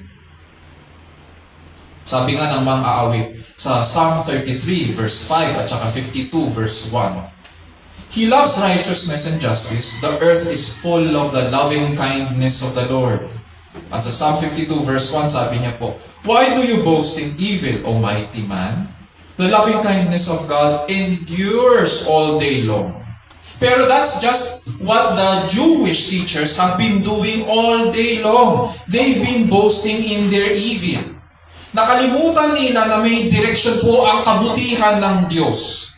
Sabi nga ng mga aawit sa Psalm 33 verse 5 at saka 52 verse 1. He loves righteousness and justice. The earth is full of the loving kindness of the Lord. At sa Psalm 52 verse 1 sabi niya po, why do you boast in evil, O mighty man? The loving kindness of God endures all day long. Pero that's just what the Jewish teachers have been doing all day long. They've been boasting in their evil. Nakalimutan nila na may direksyon po ang kabutihan ng Diyos.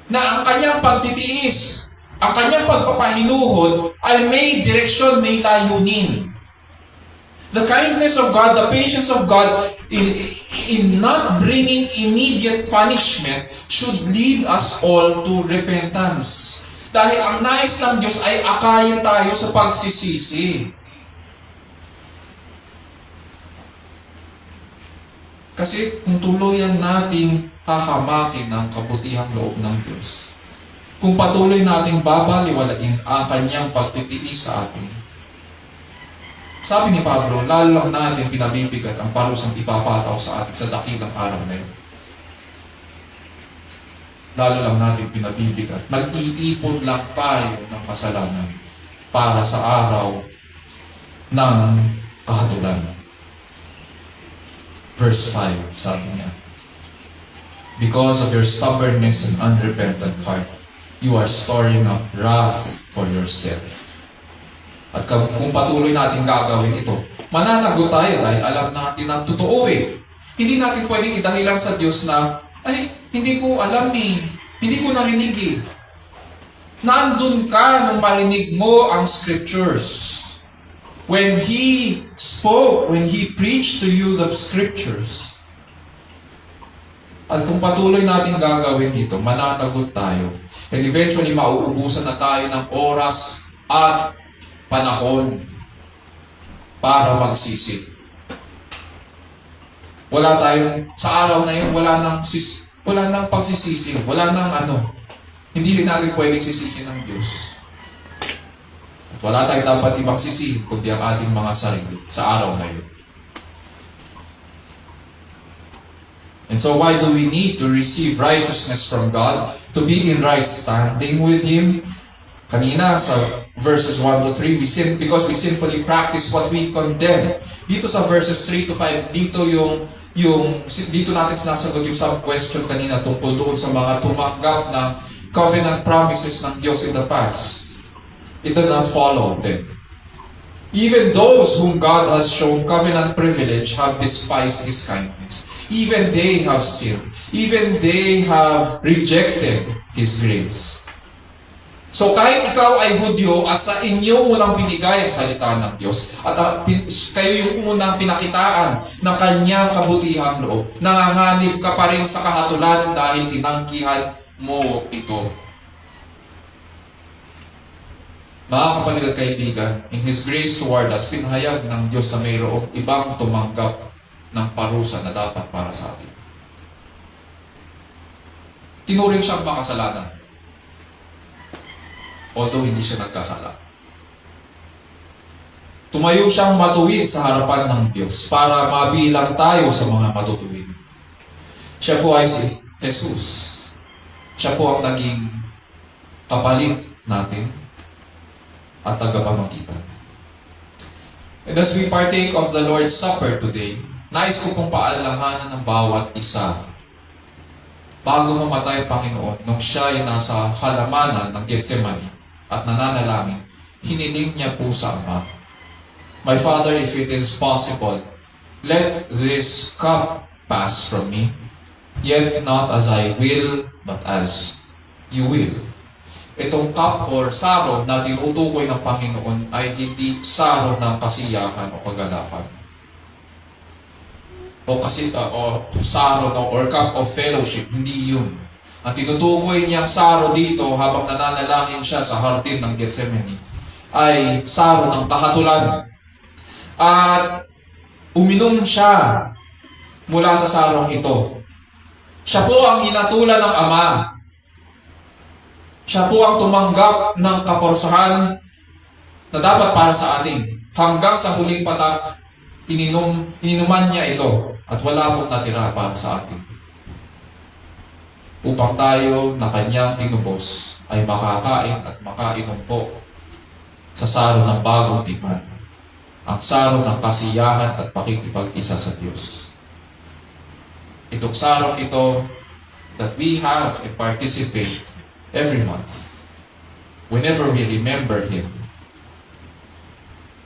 Na ang kanyang pagtitiis, ang kanyang pagpapahinuhod ay may direksyon, may layunin. The kindness of God, the patience of God in not bringing immediate punishment should lead us all to repentance. Dahil ang nais ng Diyos ay akayin tayo sa pagsisisi. Kasi kung tuluyan nating hahamakin ang kabutihang loob ng Diyos, kung patuloy nating babaliwalain ang kanyang pagtitiis sa atin, sabi ni Pablo, lalo lang natin pinabibigat ang parusang ipapataw sa atin sa dakilang araw na yun. Lalo lang natin pinabibigat. Nag-iipon lang tayo ng kasalanan para sa araw ng kahatulan. Verse 5, sabi niya, because of your stubbornness and unrepentant heart, you are storing up wrath for yourself. At kung patuloy natin gagawin ito, mananagot tayo dahil alam natin ang totoo eh. Hindi natin pwedeng idahilan sa Diyos na, ay, hindi ko alam eh. Hindi ko narinig eh. Nandun ka nung marinig mo ang scriptures. When He spoke, when He preached to you the scriptures. At kung patuloy natin gagawin ito, mananagot tayo. And eventually, mauubusan na tayo ng oras at panahon para magsisi. Wala tayong, sa araw na yun, wala nang pagsisisi, wala nang hindi rin natin pwedeng sisihin ng Diyos. At wala tayong dapat ibang sisihin, kundi ang ating mga sarili sa araw na yun. And so why do we need to receive righteousness from God? To be in right standing with Him? Kanina sa verses 1 to 3, we sin because we sinfully practice what we condemn. Dito sa verses 3 to 5, dito dito natin sinasagot yung sub-question kanina tungkol doon sa mga tumanggap ng covenant promises ng Diyos in the past. It does not follow them. Even those whom God has shown covenant privilege have despised His kindness. Even they have sinned. Even they have rejected His grace. So kahit ikaw ay Hudyo at sa inyo unang binigay ang salita ng Diyos at kayo yung unang pinakitaan ng kanyang kabutihang loob, nanganganib ka pa rin sa kahatulan dahil tinanggihan mo ito. Mga kapatid at kaibigan, in His grace toward us, pinahayag ng Diyos na mayroong ibang tumanggap ng parusa na dapat para sa atin. Tinuring siyang makasalanan. Although hindi siya nagkasala. Tumayo siyang matuwid sa harapan ng Diyos para mabilang tayo sa mga matutuwid. Siya po ay si Jesus. Siya po ang naging kapalit natin at tagapamagitan. And as we partake of the Lord's Supper today, nais ko pong paalalahanan ng bawat isa. Bago mamatay, Panginoon, nung siya ay nasa halamanan ng Gethsemane at nananalangin, hiniling niya po sa Ama, "My Father, if it is possible, let this cup pass from me, yet not as I will, but as you will." Itong cup or saro na tinutukoy ng Panginoon ay hindi saro ng kasiyahan o kagalakan. O saro or cup of fellowship, hindi yun. Ang tinutukoy niyang saro dito habang nananalangin siya sa hardin ng Gethsemane ay saro ng kahatulan. At uminom siya mula sa sarong ito. Siya po ang hinatulan ng Ama. Siya po ang tumanggap ng kaporsahan na dapat para sa atin. Hanggang sa huling patak, ininuman niya ito at wala pong natira para sa atin. Upang tayo na kanyang tinubos ay makakain at makainom po sa saro ng bagong tipan. Ang saro ng kasiyahan at pakikipag-isa sa Diyos. Itong sarong ito that we have and participate every month, whenever we remember Him,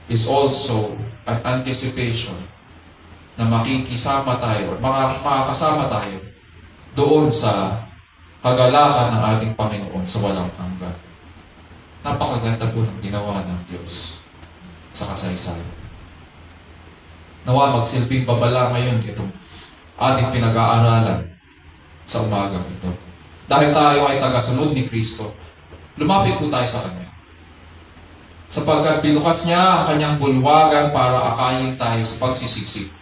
is also an anticipation na makikisama tayo or makakasama tayo doon sa kagalakan ng ating Panginoon sa walang hanggan. Napakaganda po ng ginawa ng Diyos sa kasaysayan. Nawa magsilbing babala ngayon itong ating pinag-aaralan sa umagang ito. Dahil tayo ay tagasunod ni Kristo, lumapit po tayo sa Kanya. Sapagkat binukas niya ang kanyang bulwagan para akayin tayo sa pagsisiksik.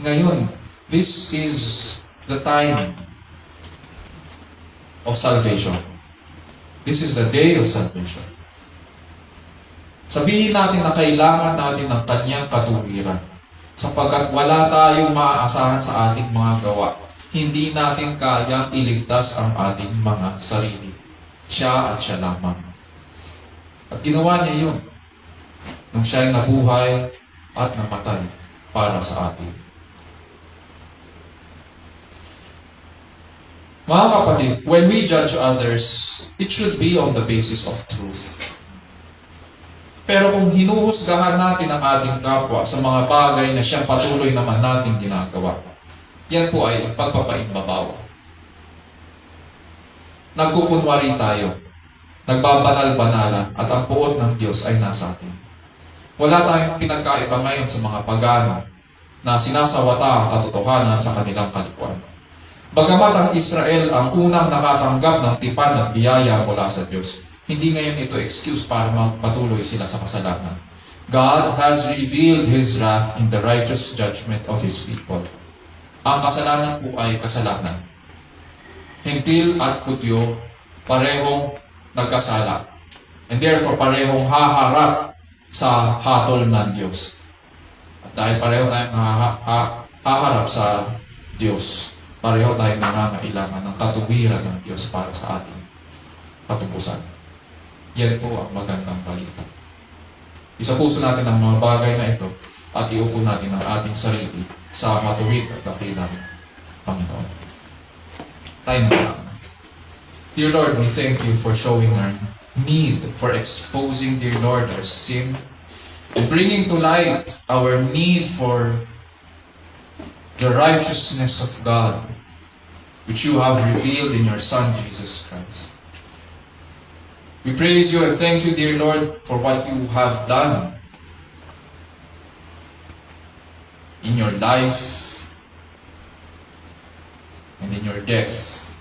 Ngayon, this is the time of salvation. This is the day of salvation. Sabihin natin na kailangan natin ng kanyang katuwiran. Sapagkat wala tayong maaasahan sa ating mga gawa. Hindi natin kayang iligtas ang ating mga sarili. Siya at siya lamang. At ginawa niya yun nung siya ay nabuhay at namatay para sa atin. Mga kapatid, when we judge others, it should be on the basis of truth. Pero kung hinuhusgahan natin ang ating kapwa sa mga bagay na siya patuloy naman natin ginagawa, yan po ay pagpapaimbabaw. Nagkukunwari tayo, nagbabanal-banalan, at ang puot ng Diyos ay nasa atin. Wala tayong pinagkaiba ngayon sa mga pagano na sinasawata ang katotohanan sa kanilang kalikuan. Bagamat ang Israel ang unang nakatanggap ng tipan at biyaya mula sa Diyos, hindi ngayon ito excuse para magpatuloy sila sa kasalanan. God has revealed His wrath in the righteous judgment of His people. Ang kasalanan po ay kasalanan. Hentil at Hudyo, parehong nagkasala. And therefore, parehong haharap sa hatol ng Diyos. At dahil pareho tayong haharap sa Diyos, pareho tayong nangangailangan ng katuwiran ng Diyos para sa ating patubusan. Yan po ang magandang balita. Isapuso natin ang mga bagay na ito at iupo natin ang ating sarili sa matuwid at dakilang Panginoon. Time na lang. Dear Lord, we thank you for showing our need, for exposing, dear Lord, our sin, and bringing to light our need for the righteousness of God which you have revealed in your Son, Jesus Christ. We praise you and thank you, dear Lord, for what you have done in your life and in your death.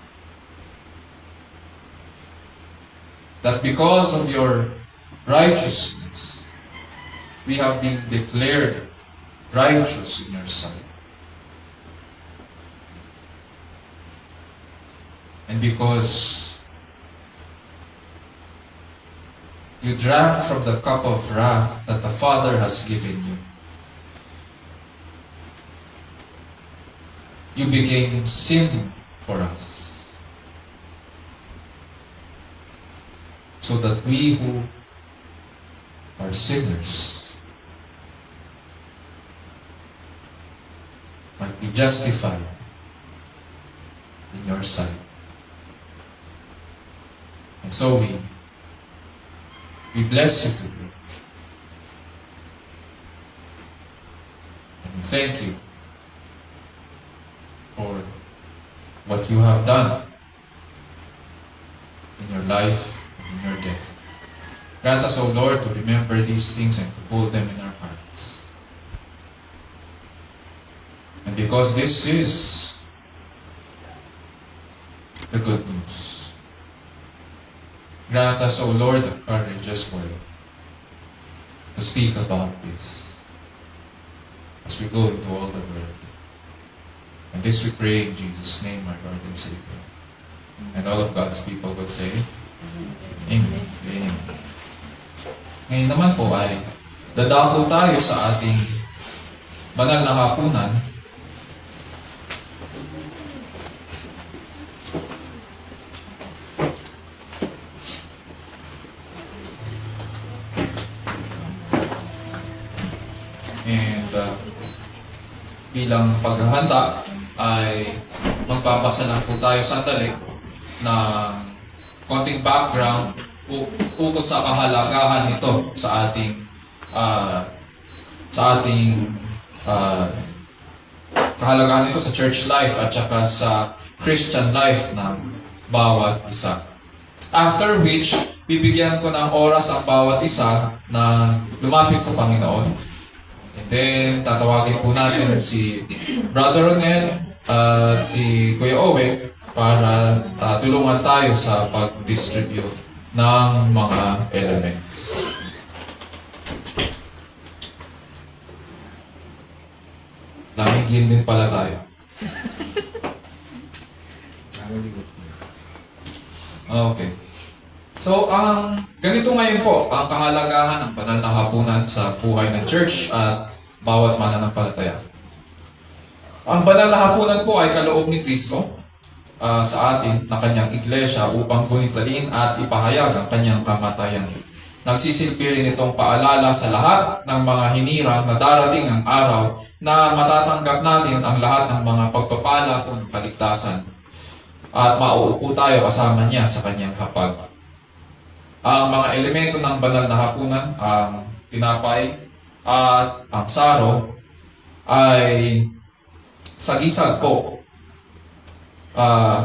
That because of your righteousness, we have been declared righteous in your sight. And because you drank from the cup of wrath that the Father has given you, you became sin for us, so that we who are sinners might be justified in your sight. And so we bless you today. And we thank you for what you have done in your life and in your death. Grant us, O Lord, to remember these things and to hold them in our hearts. And because this is the good news, grant us, O Lord, the courage as well to speak about this as we go into all the world. And this we pray in Jesus' name, our Lord and Savior. And all of God's people would say, Amen. Amen. Ngayon naman po ay dadako tayo sa ating banal na hapunan. And bilang paghahanda ay magpapasa lang po tayo sandali ng konting background ukol sa kahalagahan nito sa ating kahalagahan nito sa church life at saka sa Christian life ng bawat isa. After which, bibigyan ko ng oras ang bawat isa na lumapit sa Panginoon. And then, tatawagin po natin si Brother Ronel at si Kuya Owe para tulungan tayo sa pag-distribute ng mga elements. Lamigin din pala tayo. Okay. So, ganito ngayon po ang kahalagahan ng banal na hapunan sa buhay ng church at bawat mananampalataya. Ang banal na hapunan po ay kaloob ni Kristo sa atin na kanyang iglesia upang bunitain at ipahayag ang kanyang kamatayan. Nagsisilbi rin itong paalala sa lahat ng mga hinirang na darating ang araw na matatanggap natin ang lahat ng mga pagpapala o kaligtasan at mauupo tayo kasama niya sa kanyang hapag. Ang mga elemento ng banal na hapunan, ang tinapay at ang saro, ay sagisag po.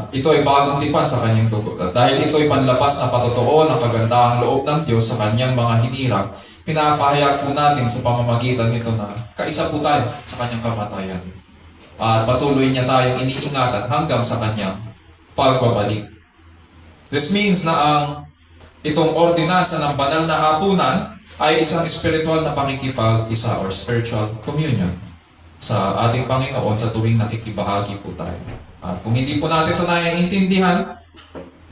Ito ay bagong tipan sa kanyang dugo. Dahil ito ay panlabas na patotoo ng kagandahang loob ng Diyos sa kanyang mga hinirang, pinapahayag po natin sa pamamagitan nito na kaisa po tayo sa kanyang kamatayan. At patuloy niya tayong iniingatan hanggang sa kanyang pagbabalik. This means na itong ordinansa ng banal na hapunan ay isang spiritual na pakikipag-isa or spiritual communion sa ating Panginoon sa tuwing nakikibahagi po tayo. At kung hindi po natin ito naiintindihan,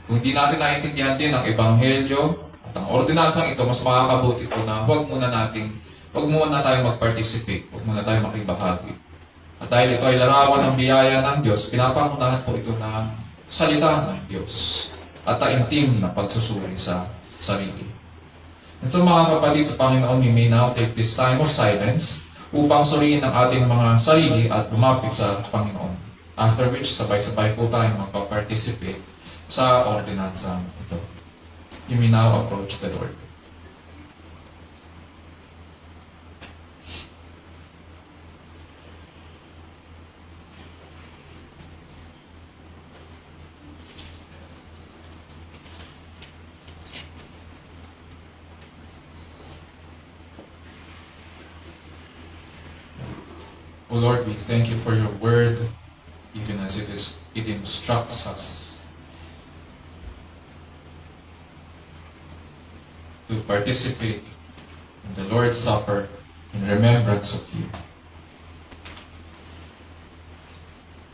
kung hindi natin naiintindihan din ang Ebanghelyo at ang ordinansang ito, mas makakabuti po na huwag muna tayong mag-participate, huwag muna tayong makibahagi. At dahil ito ay larawan ng biyaya ng Diyos, pinapangunahan po ito ng salita ng Diyos at taimtim na pagsusuri sa sarili. And so mga kapatid sa Panginoon, we may now take this time of silence upang suriin ang ating mga sarili at lumapit sa Panginoon. After which, sabay-sabay po tayo magpa-participate sa ordinansa ito. You may now approach the Lord. Lord, we thank you for your word, even as it instructs us to participate in the Lord's Supper in remembrance of you.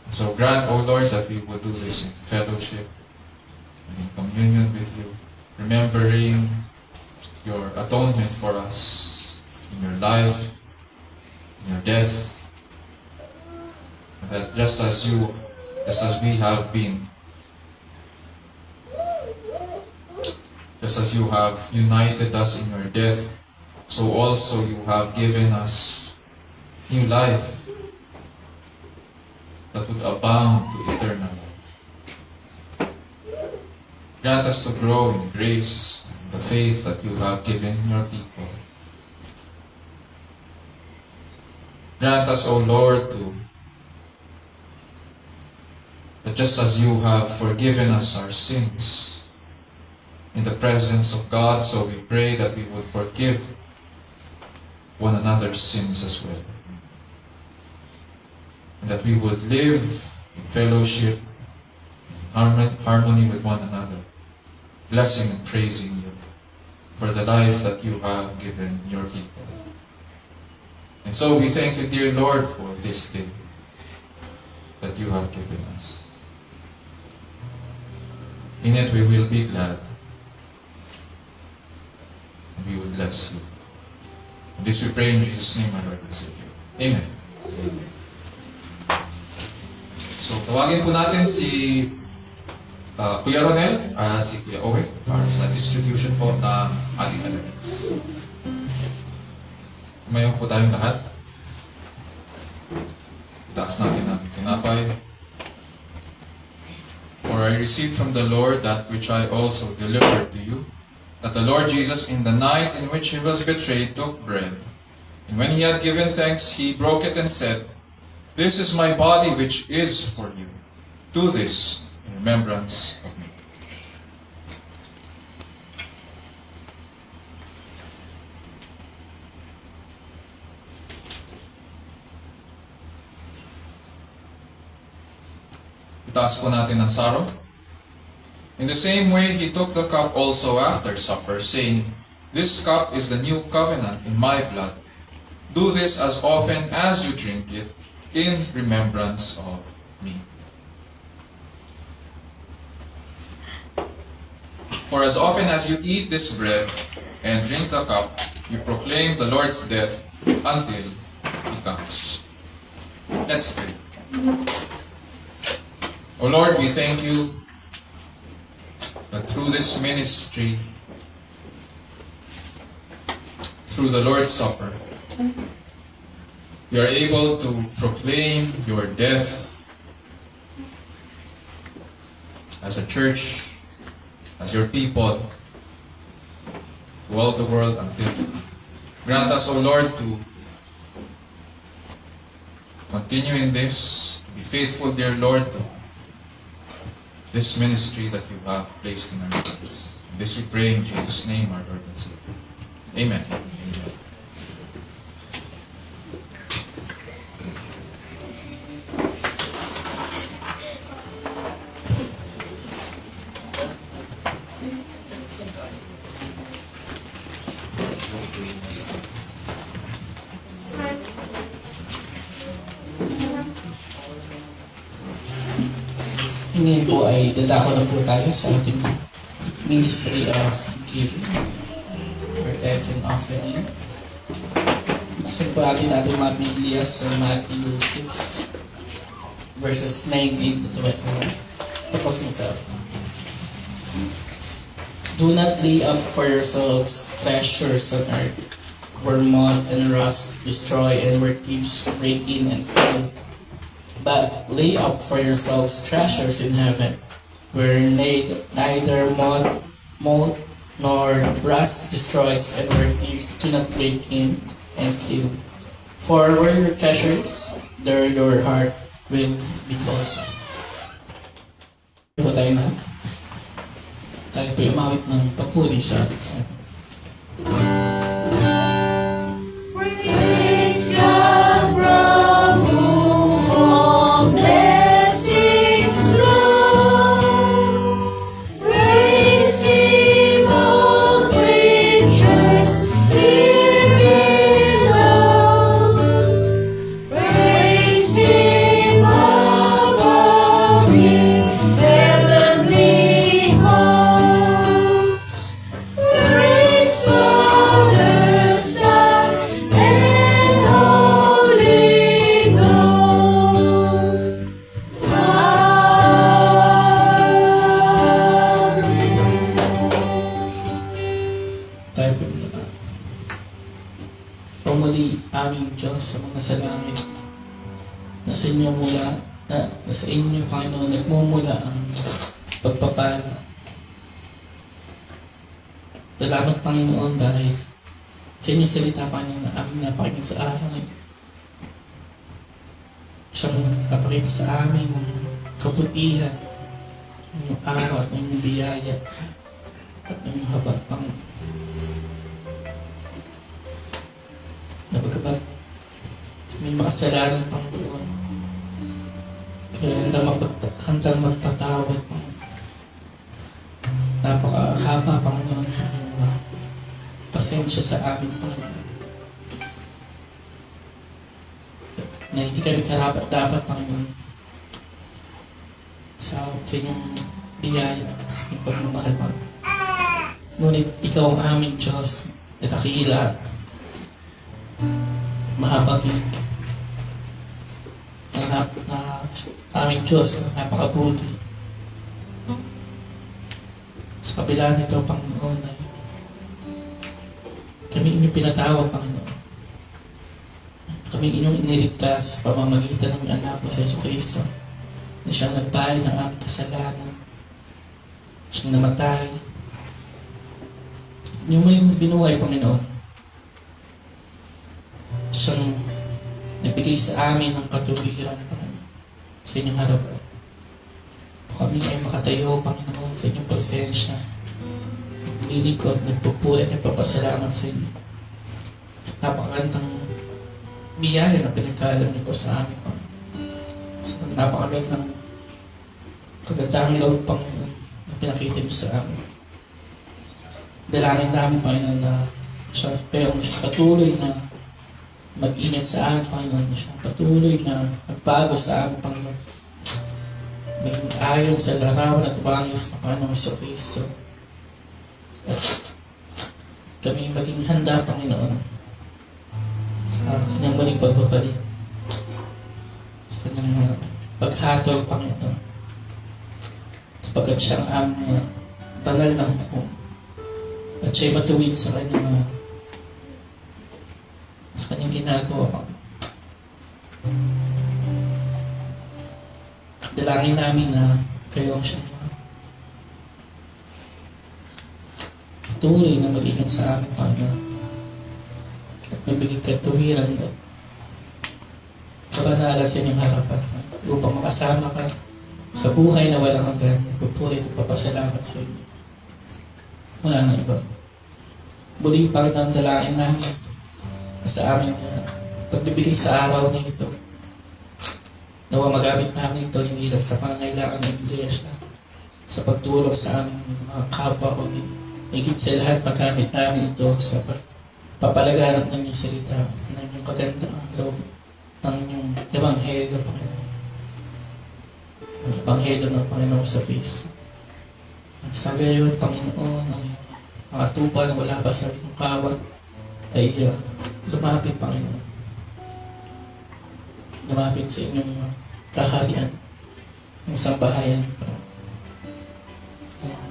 And so grant, O Lord, that we will do this in fellowship and in communion with you, remembering your atonement for us in your life, in your death, and that just as we have been, just as you have united us in your death, so also you have given us new life that would abound to eternal life. Grant us to grow in grace and the faith that you have given your people. Grant us, O Lord, that just as you have forgiven us our sins in the presence of God, so we pray that we would forgive one another's sins as well. And that we would live in fellowship, harmony with one another, blessing and praising you for the life that you have given your people. And so we thank you, dear Lord, for this day that you have given us. In it we will be glad, and we will bless you. And this we pray in Jesus' name, our Lord and Savior. Amen. So, tawagin po natin si Kuya Ronel at si Kuya Owen para sa distribution po ng ating elements. Tumayo po tayong lahat. Taas natin ang tinapay. For I received from the Lord that which I also delivered to you, that the Lord Jesus, in the night in which he was betrayed, took bread. And when he had given thanks, he broke it and said, "This is my body which is for you. Do this in remembrance of me." Itaas po natin ang sarong. In the same way, he took the cup also after supper, saying, "This cup is the new covenant in my blood. Do this as often as you drink it in remembrance of me." For as often as you eat this bread and drink the cup, you proclaim the Lord's death until he comes. Let's pray. O Lord, we thank you that through this ministry, through the Lord's Supper, we are able to proclaim your death as a church, as your people, to all the world until you come. Grant us, O Lord, to continue in this, to be faithful, dear Lord, to this ministry that you have placed in our lives. This we pray in Jesus' name, our Lord and Savior. Amen. Amen. Ngayon po ay dadako na po tayo sa ating Ministry of Giving or Death and Offering. Buksan po natin ating mga Biblia sa Matthew 6 verses 19 to 21. Ito po sinasabi. Do not lay up for yourselves treasures on earth, where moth and rust destroy and where thieves break in and steal. But lay up for yourselves treasures in heaven, where neither moth nor rust destroys, and where thieves do not break in and steal. For where your treasure is, there your heart will be also. Po tayo na. Tayo po yung mawit ng papuri sa Praise God from whom sa mga nasa langit. Nasa inyo nasa inyo, Panginoon, nagmumula ang pagpapala. Salamat, Panginoon, dahil sa inyong salita, Panginoon, na aming napakinggan sa araw ngayon. Siyang napakita sa amin ng kabutihan, ng araw at ng biyaya at ng habag, Panginoon. Na pagkabat may makasalanan, Panginoon, kaya handang magpatawad, Panginoon. Napakahaba, Panginoon, ang pasensya sa amin, Panginoon. Na hindi kami karapat-dapat, Panginoon, sa inyong biyaya, sa inyong pagmamahal, Panginoon. Ngunit ikaw ang aming Diyos na dakila, mahabagin, na aming Diyos na napakabuti. Sa kabila nito, Panginoon, ay kami inyong pinatawag, Panginoon. Kami inyong iniligtas sa pamamagitan ng anak na sa Yesu Cristo, na siyang nagbayad ng aming kasalanan, siyang namatay, yung may binuhay, Panginoon. Siyang nagbigay sa amin ng katuwiran, Panginoon, sa inyong harapan. Kami ay makatayo, Panginoon, sa inyong presensya. Nilingkod, nagpupuri at nagpapasalamat sa inyo. Napakagandang biyaya na pinagkalam niyo po sa amin, Panginoon. So, napakagandang kagandang loob, Panginoon, na pinakita niyo sa amin. Dalangin namin, Panginoon, na siya patuloy na mag-ingat sa amin, Panginoon, na siya patuloy na magbago sa amin, Panginoon. Maging ayon sa larawan at bangis ng Panginoong Jesucristo. At kami maging handa, Panginoon, sa kanyang maling pagpapalit, sa kanyang paghatol, Panginoon, sapagkat siya ang aming banal na hukom at siya'y matuwid sa kanyang ginagawa. Dalangin namin na kayo ang siyang patuloy na mag-ingat sa amin, Panginoon, at mabigay katuwiran at kabanalan sa inyong harapan upang makasama ka sa buhay na walang hanggan. Nagpupuri at papasalamat sa inyo. Wala na iba. Muli, Panginoon, dalangin namin na sa aming pagbibigay sa araw na ito, nawa magamit namin ito hindi lang sa pangangailangan ng iglesia, sa pagtulong sa aming mga kapwa, o higit sa lahat magamit namin ito sa papalaganap ng inyong salita, ng inyong kagandang loob, ng inyong ebanghelyo, Panginoon. Ang ebanghelyo ng Panginoon sa Kristo. Sa gayon, Panginoon, ang mga tupa na wala pa sa inyong kawat ay lumapit, Panginoon. Lumapit sa inyong kaharian, yung sambahayan,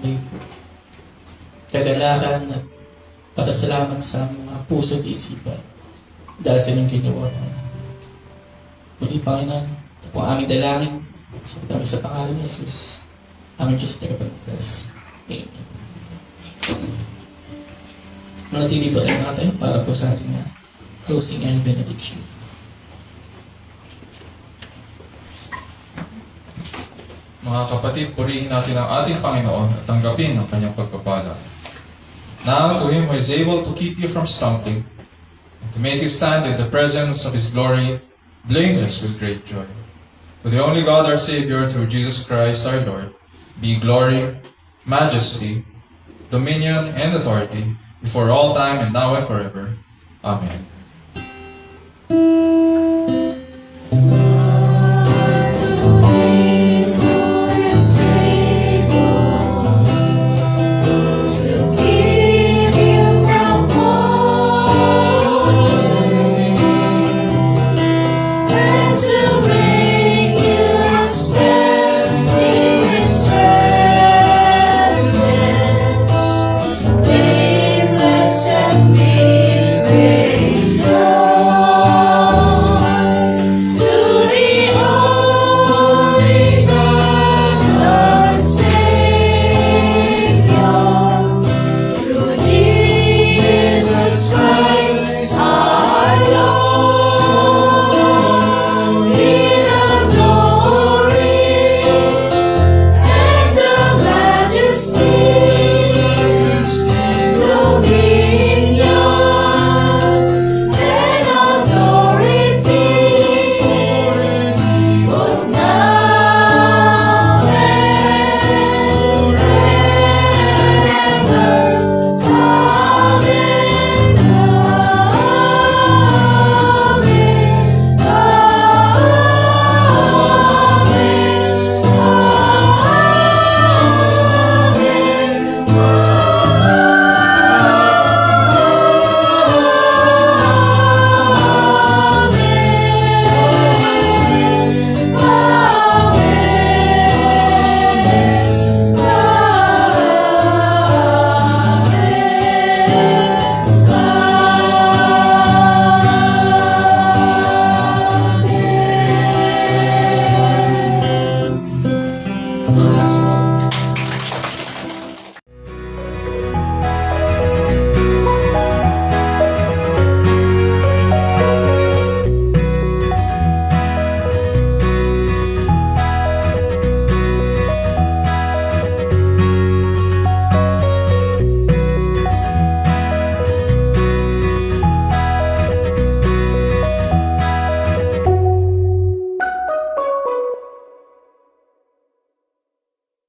may kagalakan at pasasalamat sa mga puso at isipan dahil sa inyong ginawa. Muli, Panginoon, ito po ang aming dalangin sa pangalan ni Jesus, aming Diyos at Tagapagligtas. Amen. Manatili po tayo mga tayo para po sa ating closing and benediction. Mga kapatid, purihin natin ang ating Panginoon at tanggapin ang kanyang pagpapala. Now to Him who is able to keep you from stumbling and to make you stand in the presence of His glory, blameless with great joy. To the only God our Savior, through Jesus Christ our Lord, be glory, majesty, dominion, and authority, before all time and now and forever. Amen.